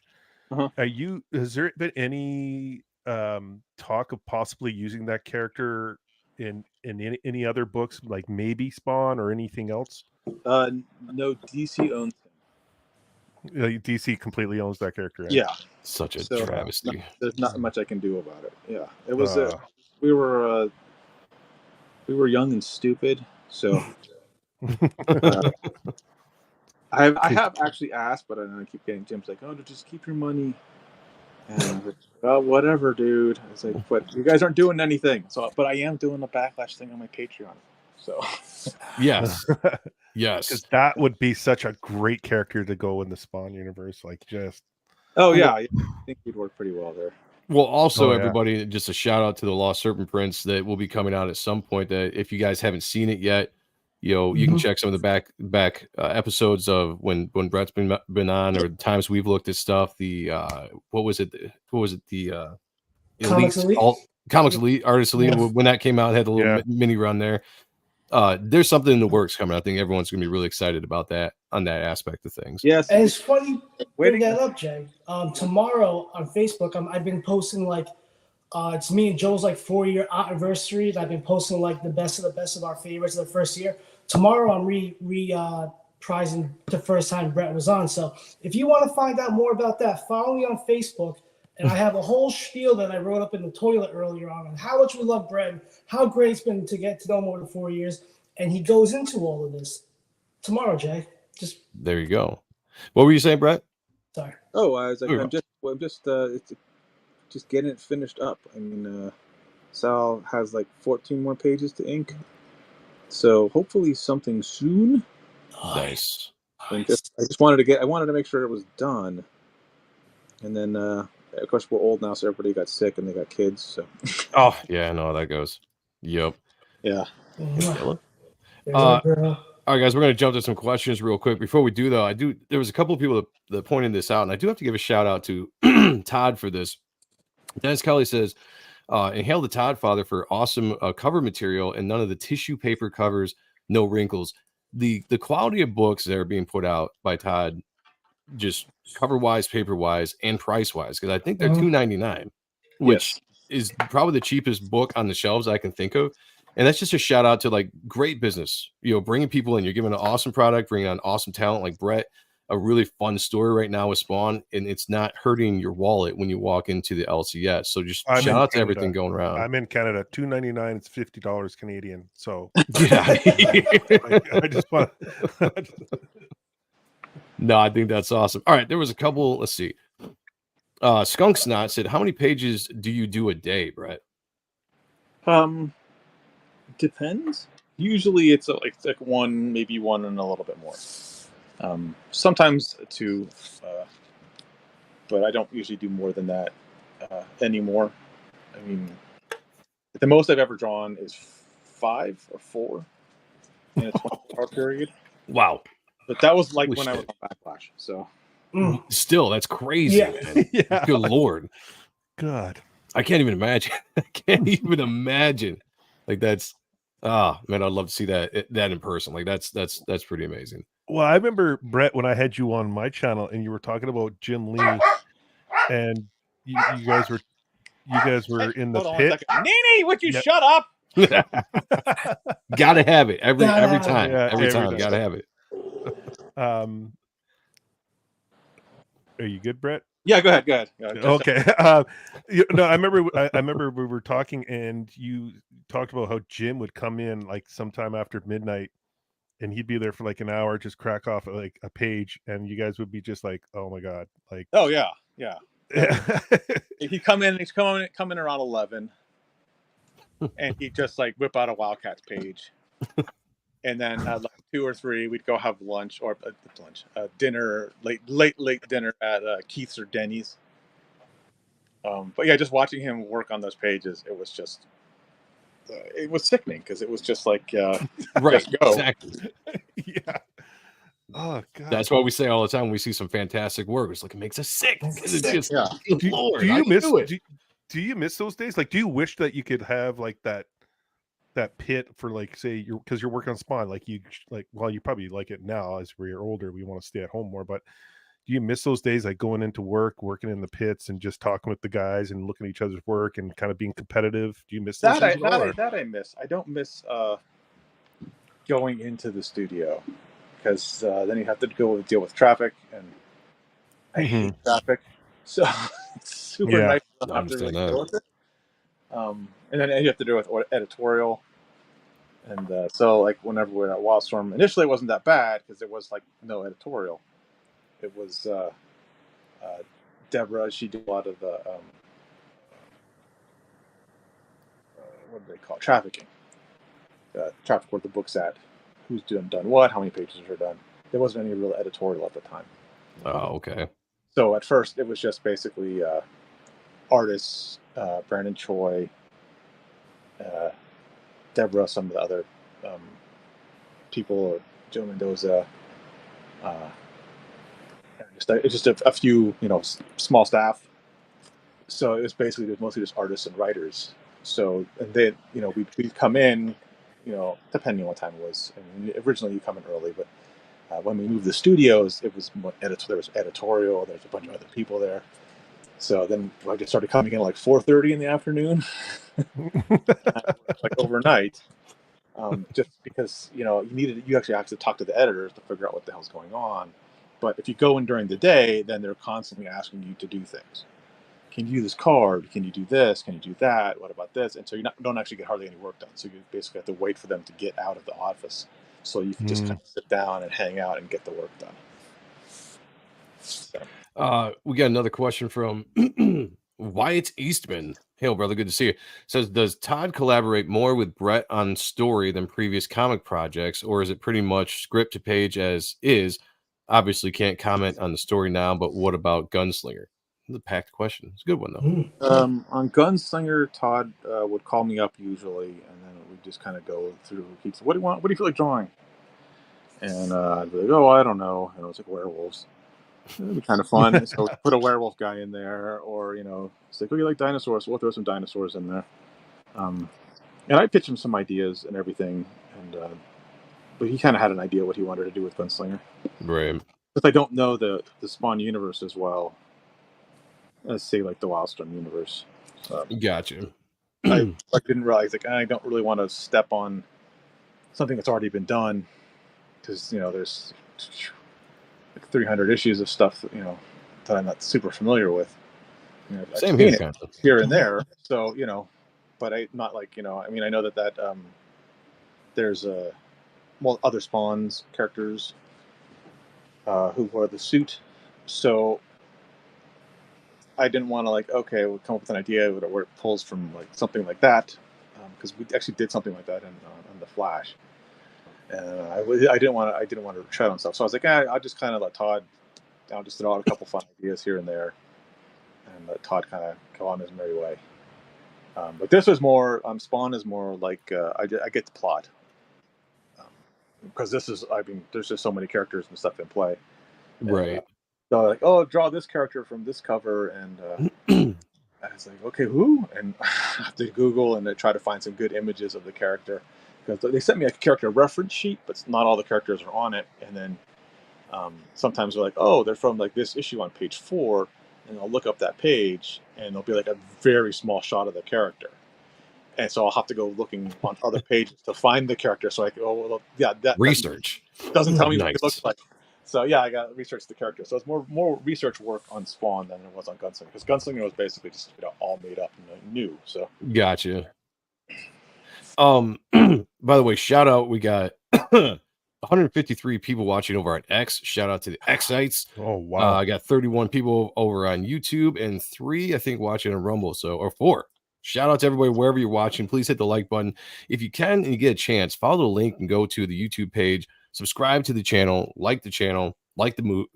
Has there been any talk of possibly using that character in any other books, like maybe Spawn or anything else? No, DC owns him. DC completely owns that character. Right? Yeah, such a travesty. There's not much I can do about it. Yeah, it was. We were young and stupid, so. I have actually asked, but I keep getting Jim's like, "Oh, just keep your money." And I'm like, "Oh, whatever, dude." I was like, "But you guys aren't doing anything." So, but I am doing a Backlash thing on my Patreon. So, yes, because that would be such a great character to go in the Spawn universe. Like, just I think he'd work pretty well there. Well, also everybody, just a shout out to the Lost Serpent Prince that will be coming out at some point. That if you guys haven't seen it yet, you can check some of the back episodes of when Brett's been on, or the times we've looked at stuff. The what was it? The Comics Elite Artist Elite, when that came out, had a little mini run there. There's something in the works coming. I think everyone's gonna be really excited about that on that aspect of things. Yes, and it's funny bring that up, Jay. Tomorrow on Facebook, I've been posting like it's me and Joe's like 4-year anniversary. And I've been posting like the best of our favorites of the first year. Tomorrow I'm reprising the first time Brett was on. So if you want to find out more about that, follow me on Facebook. And I have a whole spiel that I wrote up in the toilet earlier on how much we love Brett, how great it's been to get to know him over 4 years. And he goes into all of this tomorrow, Jay. Just there you go. What were you saying, Brett? Sorry. Oh, I was like, I'm just getting it finished up. I mean, Sal has like 14 more pages to ink, so hopefully something soon. Nice. I just wanted to make sure it was done, and then of course we're old now, so everybody got sick and they got kids. So. Oh yeah, I know how that goes. Yep. Yeah. All right, guys, we're going to jump to some questions real quick. Before we do, though, there was a couple of people that pointed this out, and I do have to give a shout out to Todd for this. Dennis Kelly says, and hail the Todd father for awesome cover material and none of the tissue paper covers, no wrinkles. The quality of books that are being put out by Todd, just cover wise, paper wise, and price wise, because I think they're $2.99, which is probably the cheapest book on the shelves I can think of. And that's just a shout out to like great business, bringing people in. You're giving an awesome product, bringing on awesome talent like Brett, a really fun story right now with Spawn, and it's not hurting your wallet when you walk into the LCS. So just shout out to everything going around. I'm in Canada, $2.99. It's $50 Canadian. So yeah, I just want. No, I think that's awesome. All right, there was a couple. Let's see. Skunk Snot said, "How many pages do you do a day, Brett?" Depends. Usually it's like one, maybe one and a little bit more. Sometimes two, but I don't usually do more than that anymore. I mean, the most I've ever drawn is 5 or 4 in a 24-hour period. Wow. But that was like when I was on Backlash. So still, that's crazy. Man. Yeah. Good Lord. God. I can't even imagine. I can't even imagine. Like that's man, I'd love to see that in person. Like that's pretty amazing. Well, I remember, Brett, when I had you on my channel and you were talking about Jim Lee, and you guys were in the pit. Nene, would you shut up? Gotta have it every time. Yeah, every time. Gotta have it. Are you good, Brett? Yeah, go ahead. Okay. No, I remember we were talking, and you talked about how Jim would come in like sometime after midnight, and he'd be there for like an hour, just crack off like a page, and you guys would be just like, "Oh my god!" Like, oh yeah. He'd come in around 11, and he'd just like whip out a Wildcats page, and then at like 2 or 3, we'd go have lunch or dinner, late dinner at Keith's or Denny's. But yeah, just watching him work on those pages, it was just it was sickening because it was just like right, just go. exactly. Yeah. Oh god. That's why we say all the time when we see some fantastic work. It's like it makes us sick. It's just Lord, do you miss those days? Like, do you wish that you could have like that pit for like, say, because you're working on Spawn, like you probably like it now as you're older. We want to stay at home more, but do you miss those days, like going into work, working in the pits, and just talking with the guys and looking at each other's work and kind of being competitive? Do you miss those days? That I miss. I don't miss going into the studio because then you have to go deal with traffic, and I hate traffic. So it's super nice to not have to really deal with it. And then you have to do with editorial. And so, like, whenever we're at Wildstorm, initially it wasn't that bad because there was like no editorial. It was Deborah. She did a lot of the what do they call it? Trafficking. Traffic where the book's at, who's done what, how many pages are done. There wasn't any real editorial at the time. Oh, okay. So at first it was just basically artists, Brandon Choi, Deborah, some of the other people, Joe Mendoza. Just a few, small staff. So it was basically mostly just artists and writers. So, and then, we'd come in, depending on what time it was. I mean, originally you come in early, but when we moved the studios, it was there was editorial. There's a bunch of other people there. So then I just started coming in like 4:30 in the afternoon, like overnight, just because you actually have to talk to the editors to figure out what the hell's going on. But if you go in during the day, then they're constantly asking you to do things. Can you do this card? Can you do this? Can you do that? What about this? And so you don't actually get hardly any work done. So you basically have to wait for them to get out of the office so you can just kind of sit down and hang out and get the work done. So. We got another question from Wyatt Eastman. Hail, brother. Good to see you. Says, does Todd collaborate more with Brett on story than previous comic projects, or is it pretty much script to page as is? Obviously can't comment on the story now, but what about Gunslinger? The packed question. It's a good one though. On Gunslinger, Todd would call me up usually, and then we just kind of go through. He'd say, "What do you want? What do you feel like drawing?" And I'd be like, "Oh, I don't know." And it was like werewolves. It'd be kind of fun. So put a werewolf guy in there, or it's like, "Oh, you like dinosaurs? We'll throw some dinosaurs in there." And I pitched him some ideas and everything, and but he kind of had an idea what he wanted to do with Gunslinger. Right. But I don't know the Spawn universe as well. Let's say like the Wildstorm universe. Gotcha. I didn't realize I don't really want to step on something that's already been done because there's like 300 issues of stuff that I'm not super familiar with. Same here, here and there. So but I not like I mean I know that there's other Spawns characters who wear the suit, so I didn't want to we'll come up with an idea where it pulls from like something like that, because we actually did something like that in the Flash, and I didn't want to tread on stuff. So I was like, I'll just kind of let Todd. I'll just throw out a couple fun ideas here and there, and let Todd kind of go on his merry way. But this was more. Spawn is more like I get the plot, because this is. I mean, there's just so many characters and stuff in play. Right. So like, oh, draw this character from this cover, and I was like, okay, who? And I have to Google and try to find some good images of the character, because they sent me a character reference sheet, but not all the characters are on it. And then sometimes they're like, oh, they're from like this issue on page 4, and I'll look up that page, and there'll be like a very small shot of the character, and so I'll have to go looking on other pages to find the character. So I go, oh, well, yeah, that research doesn't tell me what it looks like. So yeah, I got to research the character. So it's more research work on Spawn than it was on Gunslinger, because Gunslinger was basically just all made up and new. So gotcha. By the way, shout out, we got 153 people watching over on X. Shout out to the Xites. Oh wow! I got 31 people over on YouTube and 3, I think, watching on Rumble. So, or 4. Shout out to everybody wherever you're watching. Please hit the like button if you can, and you get a chance. Follow the link and go to the YouTube page. Subscribe to the channel, like the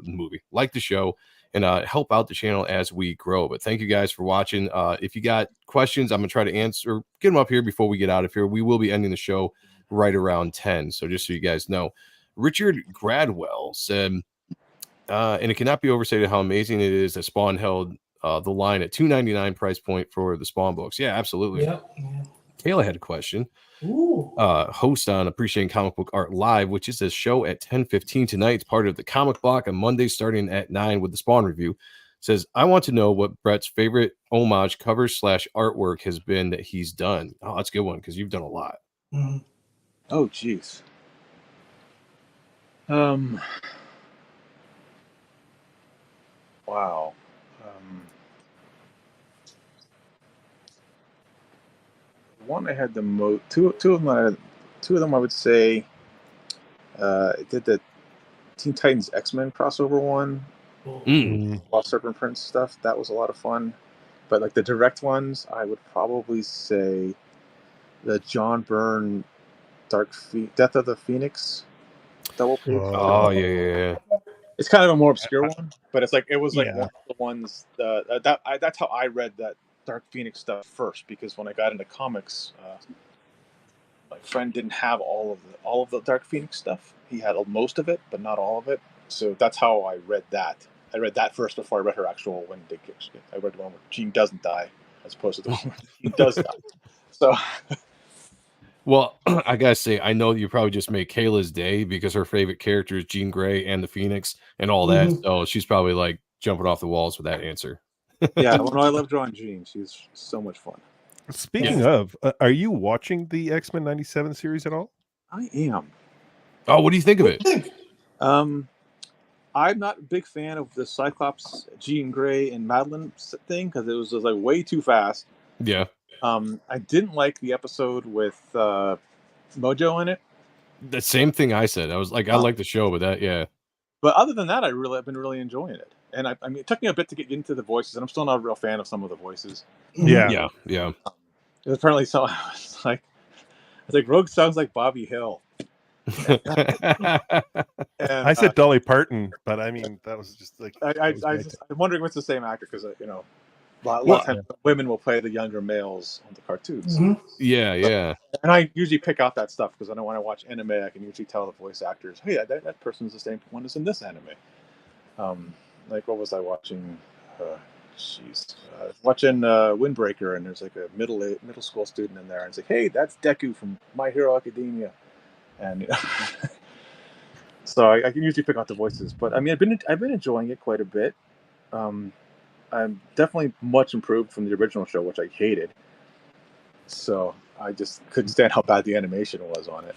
movie, like the show, and help out the channel as we grow. But thank you guys for watching. If you got questions, I'm gonna try to answer, get them up here before we get out of here. We will be ending the show right around 10. So just so you guys know, Richard Gradwell said, and it cannot be overstated how amazing it is that Spawn held the line at $2.99 price point for the Spawn books. Yeah, absolutely. Yep. Kayla had a question. Ooh. Host on Appreciating Comic Book Art Live, which is a show at 10:15 tonight. It's part of the Comic Block on Monday starting at 9 with the Spawn review. Says, I want to know what Brett's favorite homage cover / artwork has been that he's done. Oh, that's a good one because you've done a lot. Mm-hmm. Oh, jeez. Wow. One I had the most. Two of them. Two of them I would say. Did the Teen Titans X-Men crossover one. Lost Serpent Prince stuff. That was a lot of fun. But like the direct ones, I would probably say the John Byrne Death of the Phoenix double page. Oh yeah. It's kind of a more obscure one, but it's like it was like one of the ones that's how I read that Dark Phoenix stuff first, because when I got into comics, my friend didn't have all of the Dark Phoenix stuff. He had most of it, but not all of it. So that's how I read that. I read that first before I read her actual When Dick Kicks. I read the one where Jean doesn't die, as opposed to the one where Jean does die. So. Well, I gotta say, I know you probably just made Kayla's day because her favorite character is Jean Grey and the Phoenix and all that. So she's probably like jumping off the walls with that answer. Yeah, well, I love drawing Jean. She's so much fun. Speaking of, are you watching the X-Men 97 series at all? I am. Oh, what do you think of it? I'm not a big fan of the Cyclops, Jean Grey, and Madeline thing because it was just like way too fast. Yeah. I didn't like the episode with Mojo in it. The same thing I said. I was like, I like the show, but that, yeah. But other than that, I've been really enjoying it. And I mean, it took me a bit to get into the voices, and I'm still not a real fan of some of the voices. Yeah. Apparently, so I was like, Rogue sounds like Bobby Hill. And, I said Dolly Parton, but I mean, that was just like. I'm wondering if it's the same actor because a lot of times women will play the younger males on the cartoons. Yeah. And I usually pick out that stuff because I know when I watch anime, I can usually tell the voice actors, hey, that person's the same one as in this anime. Like, what was I watching? Watching Windbreaker, and there's like a middle school student in there, and it's like, hey, that's Deku from My Hero Academia. And so I can usually pick out the voices. But I mean, I've been enjoying it quite a bit. I'm definitely much improved from the original show, which I hated. So I just couldn't stand how bad the animation was on it.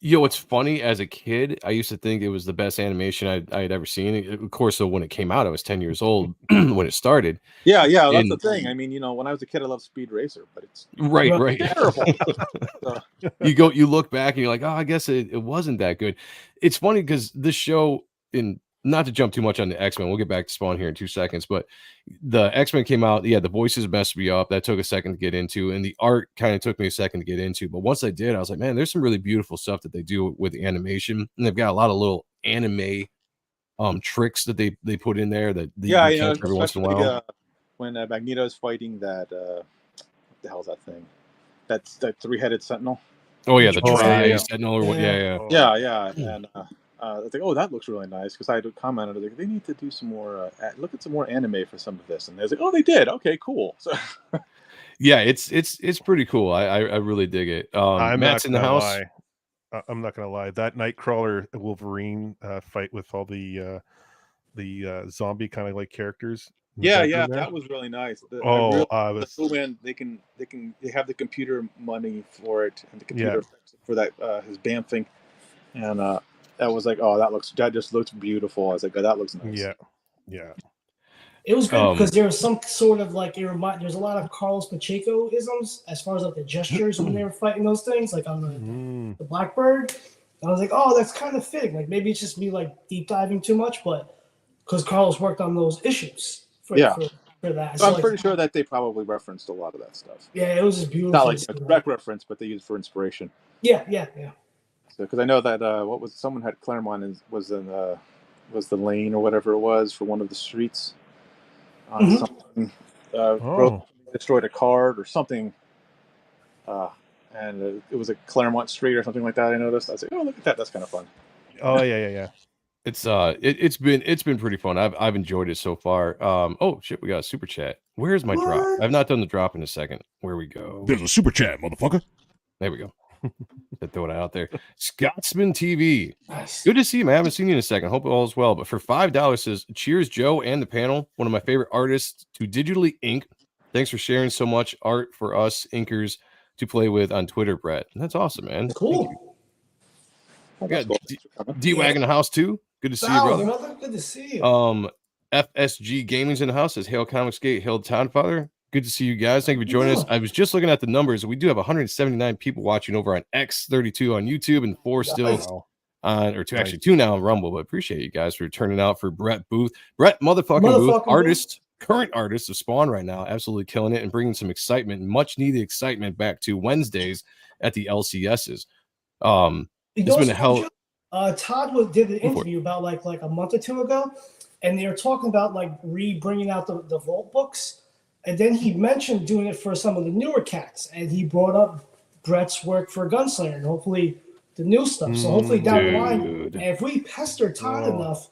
It's funny. As a kid, I used to think it was the best animation I had ever seen. Of course, so when it came out, I was 10 years old when it started. Yeah, that's the thing. I mean, when I was a kid, I loved Speed Racer, but it's right. terrible. You look back and you're like, oh, I guess it wasn't that good. It's funny because this show, not to jump too much on the X-Men, we'll get back to Spawn here in 2 seconds, but the X-Men came out. Yeah, the voices messed me up. That took a second to get into, and the art kind of took me a second to get into. But once I did, I was like, man, there's some really beautiful stuff that they do with the animation, and they've got a lot of little anime tricks that they put in there that you catch every once in a while. When Magneto's fighting that, what the hell's that thing? That's that 3-headed Sentinel. Oh yeah, the Sentinel. Yeah. And I was like, oh, that looks really nice, because I had commented, like, they need to do some more, look at some more anime for some of this, and they was like, oh, they did. Okay, cool. So. Yeah, it's pretty cool. I really dig it. Matt's in the house. I'm not gonna lie. That Nightcrawler Wolverine fight with all the zombie kind of like characters. That was really nice. They have the computer money for it, and the computer for that his BAM thing, and that was like, oh, that just looks beautiful. I was like, oh, that looks nice. Yeah. It was good because there was some sort of like there's a lot of Carlos Pacheco isms as far as like the gestures when they were fighting those things, like on the Blackbird. And I was like, oh, that's kind of fitting. Like maybe it's just me like deep diving too much, but because Carlos worked on those issues for that. So So I'm like, pretty sure that they probably referenced a lot of that stuff. yeah, it was just beautiful. Not like a direct reference, but they used it for inspiration. Yeah. So because I know that what was someone had Claremont was the lane or whatever it was for one of the streets on something. Destroyed a card or something. And it was a Claremont Street or something like that. I noticed. I was like, oh, look at that. That's kind of fun. Oh yeah. It's been pretty fun. I've enjoyed it so far. Oh shit, we got a super chat. Where's my drop? I've not done the drop in a second. Where we go? There's a super chat, motherfucker. There we go. Throw it out there. Scotsman TV. Nice. Good to see him. I haven't seen you in a second. Hope all is well. But for $5 says, cheers, Joe and the panel. One of my favorite artists to digitally ink. Thanks for sharing so much art for us inkers to play with on Twitter, Brett. And that's awesome, man. Cool. We got D-Wag in the house too. Good to see you, brother. Good to see you. FSG Gaming's in the house. Says, hail Comics Gate, hail Townfather. Good to see you guys. Thank you for joining us. I was just looking at the numbers. We do have 179 people watching over on X32 on YouTube and 4 still on, or 2 actually 2 now on Rumble. But appreciate you guys for turning out for Brett Booth. Brett motherfucking Booth, artist, current artist of Spawn right now, absolutely killing it and bringing some excitement, much needed excitement back to Wednesdays at the LCSs. It's been a hell. Todd did an interview about like a month or two ago, and they were talking about like bringing out the Vault books. And then he mentioned doing it for some of the newer cats, and he brought up Brett's work for Gunslinger and hopefully the new stuff. So hopefully down the line, and if we pester Todd enough,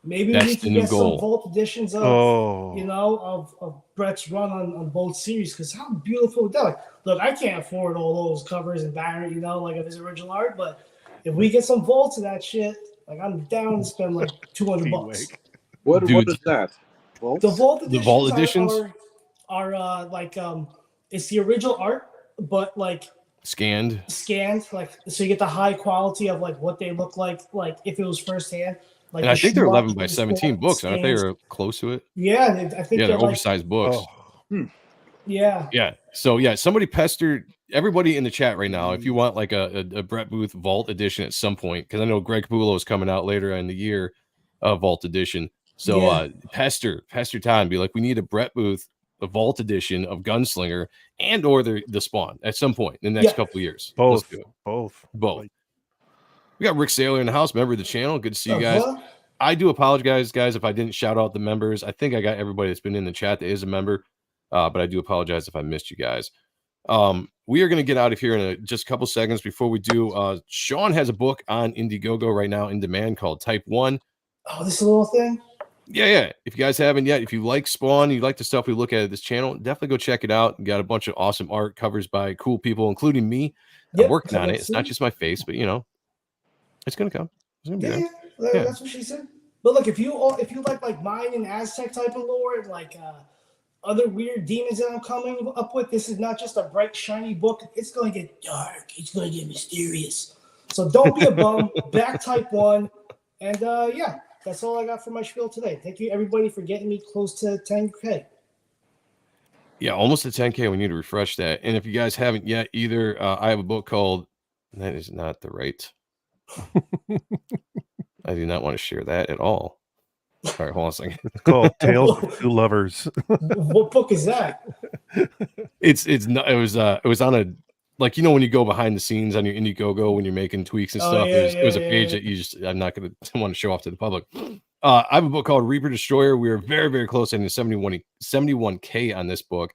maybe we can get some Vault editions of of Brett's run on both series. Because how beautiful is that? Like, look, I can't afford all those covers and Barrett, like of his original art, but if we get some Vaults of that shit, like I'm down to spend like $200. What is that? Vaults? The Vault editions are like it's the original art, but like scanned, like so you get the high quality of like what they look like if it was firsthand. Like, and I think they're 11 by 17 books, aren't they? Or close to it? Yeah, I think they're oversized books. Yeah. So somebody pestered everybody in the chat right now. If you want like a Brett Booth Vault edition at some point, because I know Greg Capullo is coming out later in the year, Vault edition. So pester Todd and be like, we need a Brett Booth, a Vault edition of Gunslinger and or the Spawn at some point in the next couple of years. Both. We got Rick Saylor in the house, member of the channel. Good to see you guys. I do apologize, guys, if I didn't shout out the members. I think I got everybody that's been in the chat that is a member, but I do apologize if I missed you guys. We are going to get out of here in just a couple seconds. Before we do, Sean has a book on Indiegogo right now in demand called Type 1. Oh, this little thing? Yeah. If you guys haven't yet, if you like Spawn, you like the stuff we look at this channel, definitely go check it out. We got a bunch of awesome art covers by cool people, including me. I'm working on it. It's not just my face, but it's gonna come. It's gonna be there. That's what she said. But look, if you like mine and Aztec type of lore and like other weird demons that I'm coming up with, this is not just a bright shiny book. It's gonna get dark. It's gonna get mysterious. So don't be a bum. Back Type 1, and that's all I got for my spiel today. Thank you, everybody, for getting me close to 10K. Yeah, almost to 10K. We need to refresh that. And if you guys haven't yet either, I have a book called, that is not the right. I do not want to share that at all. All right, hold on a second. It's called Tales of Two Lovers. What book is that? It was on a, like, when you go behind the scenes on your Indiegogo when you're making tweaks and stuff. It was a page that I'm not going to want to show off to the public. I have a book called Reaper Destroyer. We are very, very close to 71K on this book.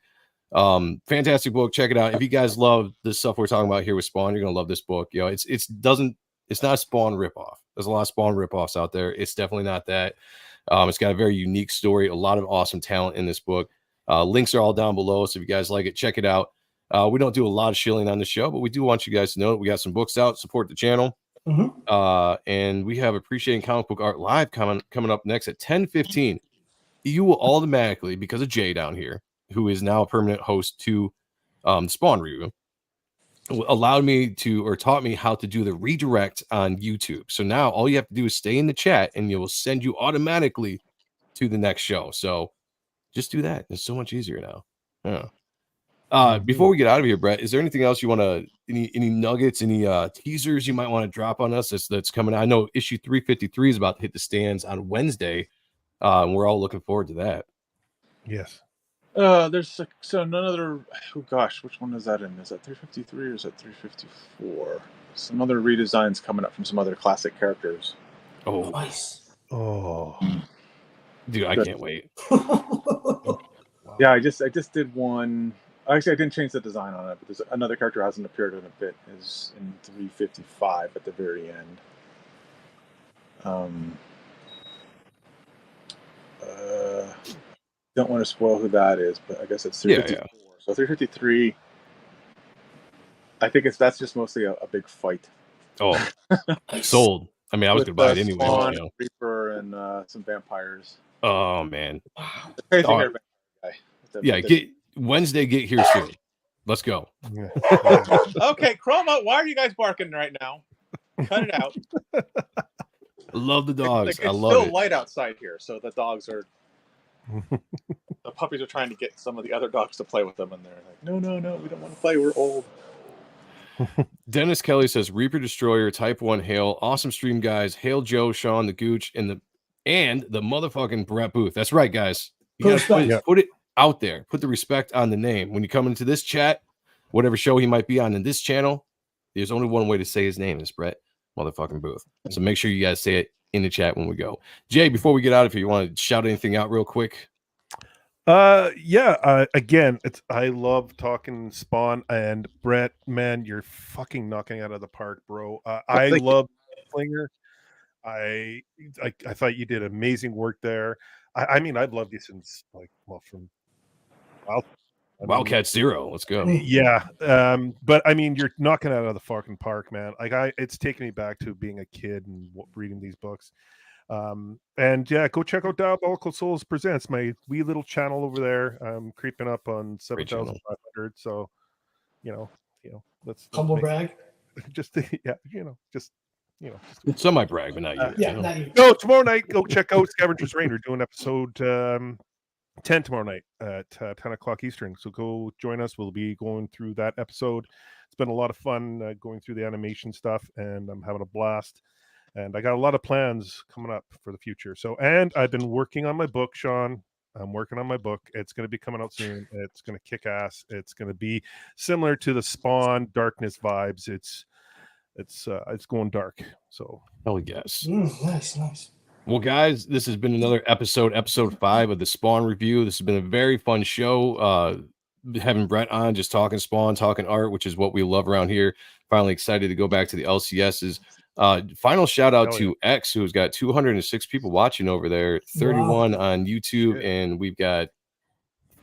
Fantastic book. Check it out. If you guys love the stuff we're talking about here with Spawn, you're going to love this book. It's not a Spawn ripoff. There's a lot of Spawn ripoffs out there. It's definitely not that. It's got a very unique story, a lot of awesome talent in this book. Links are all down below. So if you guys like it, check it out. We don't do a lot of shilling on the show, but we do want you guys to know that we got some books out, support the channel. And we have Appreciating Comic Book Art Live coming up next at 10:15. You will automatically, because of Jay down here, who is now a permanent host to Spawn Review, allowed me to, or taught me how to do the redirect on YouTube. So now all you have to do is stay in the chat and it will send you automatically to the next show. So just do that. It's so much easier now. Before we get out of here, Brett, is there anything else you want to, any nuggets, any teasers you might want to drop on us that's coming out? I know issue 353 is about to hit the stands on Wednesday. And we're all looking forward to that. Yes. There's none other. Oh gosh, which one is that in? Is that 353 or is that 354? Some other redesigns coming up from some other classic characters. Oh, Nice. Oh, dude, I can't wait. Yeah, I just did one. Actually, I didn't change the design on it, but there's another character who hasn't appeared in a bit. Is in 355 at the very end. Don't want to spoil who that is, but I guess it's 354. Yeah. So 353. I think that's just mostly a big fight. Oh, sold. I mean, I was gonna buy it anyway. Spawn, you know. Reaper, and some vampires. Oh man. Yeah, get Wednesday. Get here soon. Let's go. Yeah. Okay, Chroma, why are you guys barking right now? Cut it out. I love the dogs. It's I love still it. light outside here, so the dogs are. The puppies are trying to get some of the other dogs to play with them, and they're like, "No, we don't want to play. We're old." Dennis Kelly says, "Reaper Destroyer, Type 1 hail, awesome stream, guys. Hail Joe, Sean, the Gooch, and the motherfucking Brett Booth." That's right, guys. You gotta put it out there. Put the respect on the name. When you come into this chat, whatever show he might be on in this channel, there's only one way to say his name. Is Brett motherfucking Booth. So make sure you guys say it in the chat when we go. Jay, before we get out of here, you want to shout anything out real quick? Again, I love talking Spawn, and Brett, man, you're fucking knocking out of the park, bro. I love Flinger. I thought you did amazing work there. I mean, I've loved you since from Wildcat Zero. Let's go. Yeah. But I mean, you're knocking it out of the fucking park, man. It's taken me back to being a kid and reading these books. And yeah, go check out Diabolical Souls Presents, my wee little channel over there. I'm creeping up on 7,500. So, let's humble brag. Some might brag, but not you. Not you. No, tomorrow night, go check out Scavenger's Reign. We're doing episode 10 tomorrow night at 10 o'clock Eastern. So go join us. We'll be going through that episode. It's been a lot of fun going through the animation stuff, and I'm having a blast. And I got a lot of plans coming up for the future. So, and I've been working on my book, Sean. I'm working on my book. It's going to be coming out soon. It's going to kick ass. It's going to be similar to the Spawn Darkness vibes. It's going dark. So, hell yes. Nice. Well, guys, this has been another episode 5 of the Spawn review. This has been a very fun show. Having Brett on, just talking Spawn, talking art, which is what we love around here. Finally excited to go back to the LCSs. Final shout out to X, who's got 206 people watching over there, 31 on YouTube, and we've got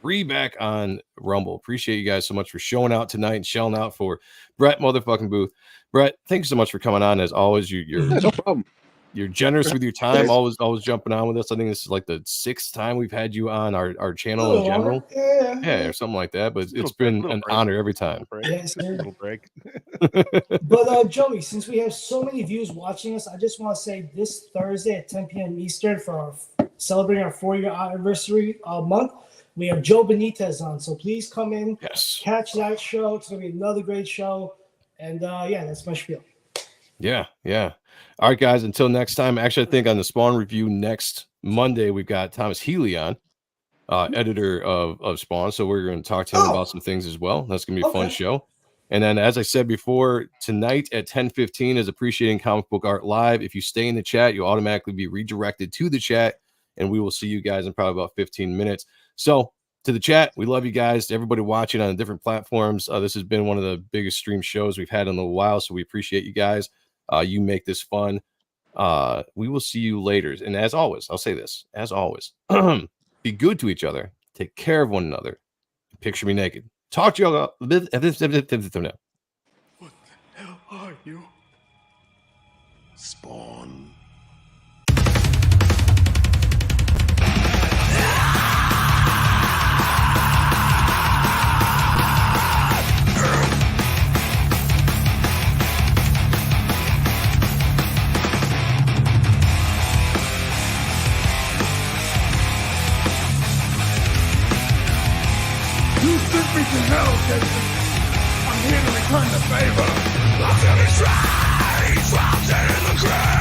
3 back on Rumble. Appreciate you guys so much for showing out tonight and shelling out for Brett motherfucking Booth. Brett, thanks so much for coming on. As always, you're no problem. You're generous with your time, always jumping on with us. I think this is like the 6th time we've had you on our channel in general. Yeah, or something like that. But it's been an honor every time. Yes, little break. But Joey, since we have so many viewers watching us, I just want to say this Thursday at 10 p.m. Eastern for celebrating our 4-year anniversary month, we have Joe Benitez on. So please come in, catch that show. It's going to be another great show. And that's my spiel. Yeah. All right, guys, until next time. Actually, I think on the Spawn review next Monday, we've got Thomas Healy on, editor of Spawn. So we're going to talk to him about some things as well. That's going to be a fun show. And then, as I said before, tonight at 10:15 is Appreciating Comic Book Art Live. If you stay in the chat, you'll automatically be redirected to the chat, and we will see you guys in probably about 15 minutes. So to the chat, we love you guys. To everybody watching on the different platforms, this has been one of the biggest stream shows we've had in a while, so we appreciate you guys. You make this fun. We will see you later. And as always, I'll say this, as always, be good to each other. Take care of one another. Picture me naked. Talk to you all. What the hell are you? Spawn. You sent me to hell, Jason. I'm here to return the favor. I'm feeling strange, trapped in the grave.